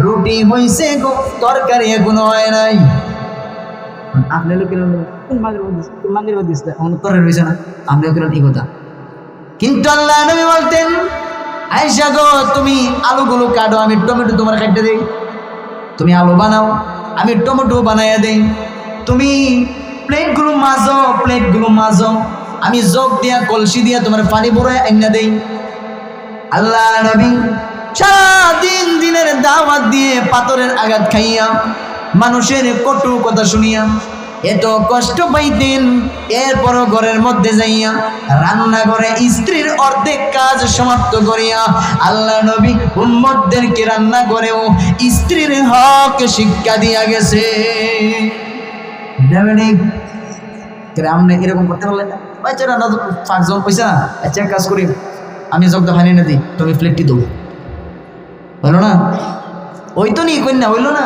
রুটি হইছে গো, তরকারি এখনো হয় নাই। আপনি লোকের কোন মাগরিব দিস তরকারি হইছে না, আপনি লোকের এই কথা। কিন্তু আল্লাহ নবী বলতেন, আয়েশা গো, তুমি আলুগুলো কাটো, আমি টমেটো তোমার কাটতে দেই। তুমি আলু বানাও, আমি টমেটো বানাইয়া দেই। তুমি প্লেটগুলো মাজো, আমি জগ দিয়া কলসি দিয়া তোমার পানি ভরে আইনা দেই। আল্লাহ নবী সারাদিন দিনের দাওয়াত দিয়ে পাথরের আঘাত খাইয়া মানুষের কটু কথা শুনিয়া এত কষ্ট পাইতেন। এরপরও ঘরের মধ্যে যাইয়া রান্না করে স্ত্রীর অর্ধেক কাজ সমাপ্ত করিয়া আল্লাহ নবী উম্মতদেরকে রান্না করেও স্ত্রীর হক শিক্ষা দিয়া গেছে। আপনি এরকম করতে পারলেন না? বাচ্চারা না পাঁচজন পয়সা, আচ্ছা এক কাজ করি, আমি জগদা ফানি না দিই, তুমি প্লেটটি দেবো, হইল না? ওই তো নি কন্যা, হইল না?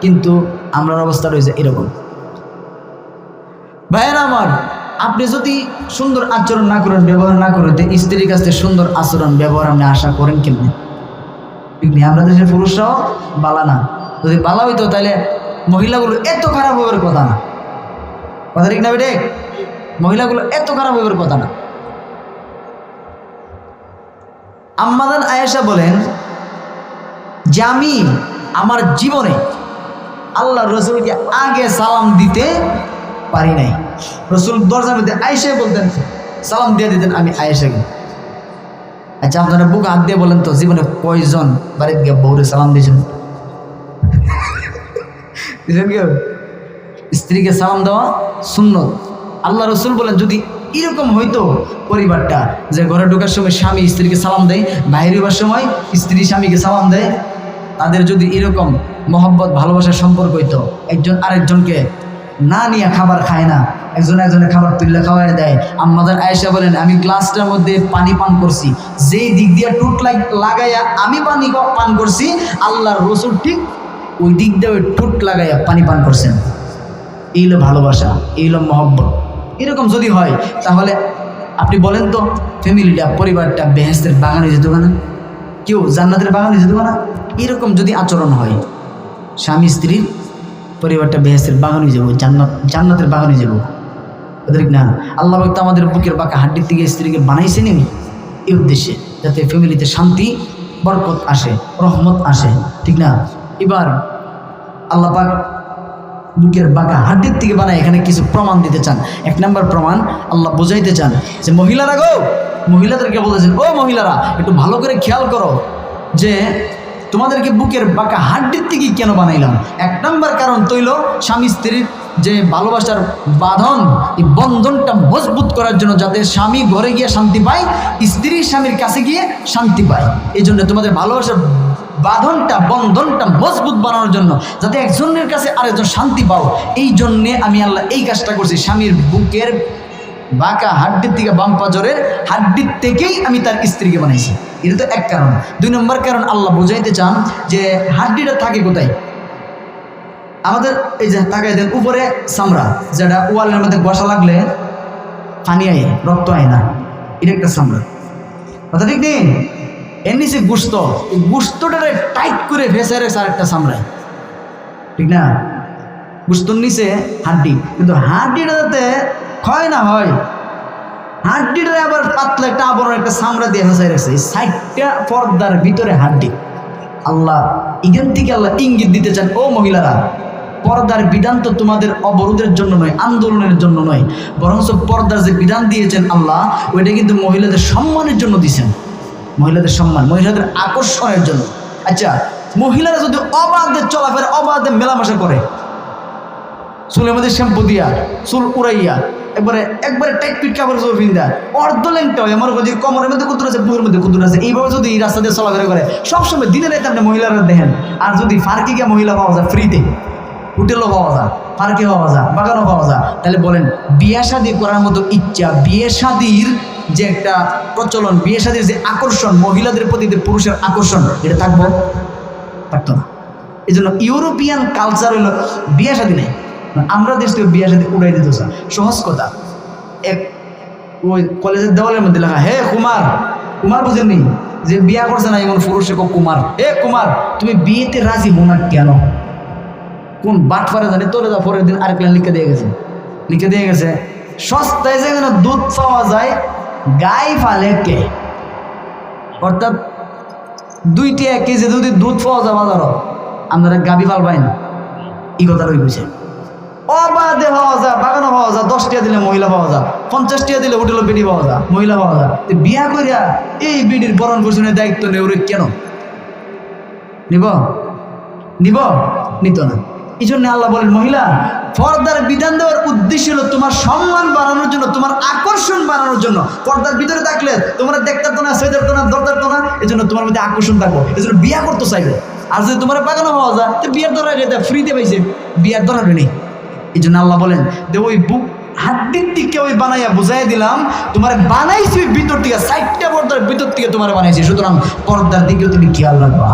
কিন্তু আমার অবস্থা রয়েছে এরকম। ভাইয়েরা আমার, আপনি যদি সুন্দর আচরণ না করেন, ব্যবহার না করেন, স্ত্রীর কাছে সুন্দর আচরণ ব্যবহার আপনি আশা করেন কেমনি? আমরা দেশের পুরুষরাও বালা না। যদি বালা হইতো তাহলে মহিলাগুলো এত খারাপ হবার কথা না। কথা ঠিক না বেটে? মহিলাগুলো এত খারাপ হবার কথা না। আম্মা জান আয়েশা বলেন যে আমি আমার জীবনে আল্লাহ রসুলকে আগে সালাম দিতে পারি নাই। রসুল দরজার মধ্যে আয়েশা বলতেন, সালাম দিয়ে দিতেন আমি আয়েশাকে। আচ্ছা আপনারা বুক হাত দিয়ে বলেন তো, জীবনে কয়জন বাড়িতে গিয়ে বউরে সালাম দিয়েছেন? কেউ? স্ত্রীকে সালাম দেওয়া সুন্নত। আল্লাহ রসুল বলেন যদি এরকম হইতো পরিবারটা, যে ঘরে ঢোকার সময় স্বামী স্ত্রীকে সালাম দেয়, বাইরে হবার সময় স্ত্রী স্বামীকে সালাম দেয়, তাদের যদি এরকম মহব্বত ভালোবাসার সম্পর্ক হইতো, একজন আরেকজনকে না নিয়ে খাবার খায় না, একজনের খাবার তুললে খাওয়াই দেয়। আম্মা জান আয়েশা বলেন আমি গ্লাসটার মধ্যে পানি পান করছি, যেই দিক দিয়ে টুট লাগাইয়া আমি পানি পান করছি, আল্লাহর রসুল ঠিক ওই দিক দিয়ে ওই টুট লাগাইয়া পানি পান করছেন। এই হলো ভালোবাসা, এই হলো মহব্বত। এরকম যদি হয় তাহলে আপনি বলেন তো, ফ্যামিলিটা, পরিবারটা বেহেশতের বাগান হয়ে যেত না? কেউ জান্নাতের বাগান হয়ে যেত না? এরকম যদি আচরণ হয়, স্বামী স্ত্রীর পরিবারটা বেহেশতের বাগান হয়ে যাবো, জান্নাতের বাগান হয়ে যাবো। ঠিক না? আল্লাহ তো আমাদের বুকের বাঁকা হাড্ডির থেকে স্ত্রীকে বানাইছেন এই উদ্দেশ্যে, যাতে ফ্যামিলিতে শান্তি, বরকত আসে, রহমত আসে। ঠিক না? এবার আল্লাহ পাক বুকের বাঁকা হাড্ডির থেকে বানায় এখানে কিছু প্রমাণ দিতে চান। এক নম্বর প্রমাণ, আল্লাহ বোঝাইতে চান যে মহিলারা গো, মহিলাদেরকে বলেছেন ও মহিলারা একটু ভালো করে খেয়াল করো যে তোমাদেরকে বুকের বাঁকা হাড্ডির থেকে কেন বানাইলাম। এক নম্বর কারণ তৈল স্বামী স্ত্রীর যে ভালোবাসার বাঁধন, এই বন্ধনটা মজবুত করার জন্য, যাতে স্বামী ঘরে গিয়ে শান্তি পায়, স্ত্রী স্বামীর কাছে গিয়ে শান্তি পায়। এই জন্য তোমাদের ভালোবাসার বন্ধনটা মজবুত বানানোর জন্য, যাতে একজনের কাছে আরেকজন শান্তি পাও, এই জন্যে আমি আল্লাহ এই কাজটা করছি। স্বামীর বুকের বাঁকা হাড্ডির থেকে, বাম পাজরের হাড্ডির থেকেই আমি তার স্ত্রীকে বানাইছি। এটা তো এক কারণ। দুই নম্বর কারণ, আল্লাহ বোঝাইতে চান যে হাড্ডিটা থাকে কোথায়। আমাদের এই যে তাকাই দেন উপরে চামড়া, যেটা ওয়ালের মধ্যে বসা লাগলে পানি আয়, রক্ত আয় না, এটা একটা চামড়া। কথা ঠিক নেই? এর নিচে গোস্ত, এই গোস্তটারে টাইট করে ভেসে রেখেছে আরেকটা চামড়ায়। ঠিক না? গোস্তর নিচে হাড্ডি, কিন্তু হাড্ডিটা যাতে ক্ষয় না হয়, হাড্ডিটা আবার পাতলা একটা আবরণ, একটা চামড়া দিয়ে ভেসাই রেখেছে। এই সাইডটা পর্দার ভিতরে হাড্ডি। আল্লাহ এখান থেকে আল্লাহ ইঙ্গিত দিতে চান, ও মহিলারা, পর্দার বিধান তো তোমাদের অবরোধের জন্য নয়, আন্দোলনের জন্য নয়, বরঞ্চ পর্দার যে বিধান দিয়েছেন আল্লাহ, ওইটা কিন্তু মহিলাদের সম্মানের জন্য দিয়েছেন। মহিলাদের সম্মান, মহিলাদের আকর্ষণের জন্য। আচ্ছা, মহিলারা যদি অবাধে চলাফেরা, অবাধে মেলামেশা করে, চুলের মধ্যে শ্যাম্পু দিয়া, চুল উড়াইয়া, একবারে টাইট পিট কাপড় চোর পিন্দা, অর্ধলেংটা হয়, আমার যদি কোমরের মধ্যে কুতুর আছে, বুকের মধ্যে কুতুর আছে, এইভাবে যদি রাস্তা দিয়ে চলাফেরা করে, সবসময় দিনে রাতে আপনি মহিলারা দেখেন। আর যদি ফার্কে গিয়ে মহিলা পাওয়া যায় ফ্রিতে, হোটেলও পাওয়া যায়, পার্কে পাওয়া যায়, বাগানও পাওয়া যায়, তাহলে বলেন বিয়ে শাদী করার মতো ইচ্ছা, বিয়ে শাদীর যে একটা প্রচলন, বিয়ে শাদীর যে আকর্ষণ, মহিলাদের প্রতি যে পুরুষের আকর্ষণ, এটা থাকবো? থাকতো না। এই জন্য ইউরোপিয়ান কালচার হইল বিয়ে শাদী নেই। আমরা দেশ থেকে বিয়ে শাদী উড়াই দিতে চাই। সহজ কথা, ওই কলেজের দেওয়ালের মধ্যে লেখা, হে কুমার, কুমার বুঝেননি যে বিয়া করছে না এমন পুরুষে কুমার, এ কুমার তুমি বিয়েতে রাজি হো না কেন? কোন বাটফারে জানি তোলে যা পরের দিন আরেক লাইন লিখে দিয়ে গেছে সস্তায় যেখানে দুধ পাওয়া যায় গাই ফালে কে? অর্থাৎ 2 টাকা কেজি যদি দুধ পাওয়া যায় বাজারও, আপনারা গাবি ফালবাই না, এই কথা রয়ে গেছে। অবাধে পাওয়া যায়, বাগানো পাওয়া যায়, 10 টাকা দিলে মহিলা পাওয়া যায়, 50 টাকা দিলে হোটেলে বেডি পাওয়া যায়, মহিলা পাওয়া যায়। বিয়া করিয়া এই বেডির বরণ পোষণের দায়িত্ব নেই, ওরে কেন নিব? নিত না। এই জন্য আল্লাহ বলেন মহিলা পর্দার বিধান দেওয়ার উদ্দেশ্য হলো তোমার সম্মান বাড়ানোর জন্য, তোমার আকর্ষণ বাড়ানোর জন্য। পর্দার ভিতরে থাকলে তোমরা দেখতে তো না, সইতে তো না, দরদার তো না, এই জন্য তোমার মধ্যে আকর্ষণ থাকবো, এই জন্য বিয়া করতে চাইবো। আর যদি তোমার বাগানো হওয়া যায় তো বিয়ার দরকার ফ্রিতে পাইছে, বিয়ার দরকার নেই। এই জন্য আল্লাহ বলেন যে ওই বুক হাড্ডির দিকে ওই বানাইয়া বুঝাই দিলাম, তোমার বানাইছি ভিতর থেকে, 60টা পর্দার ভিতর থেকে তোমার বানাইছি, সুতরাং পর্দার দিকেও তুমি খেয়াল রাখবা।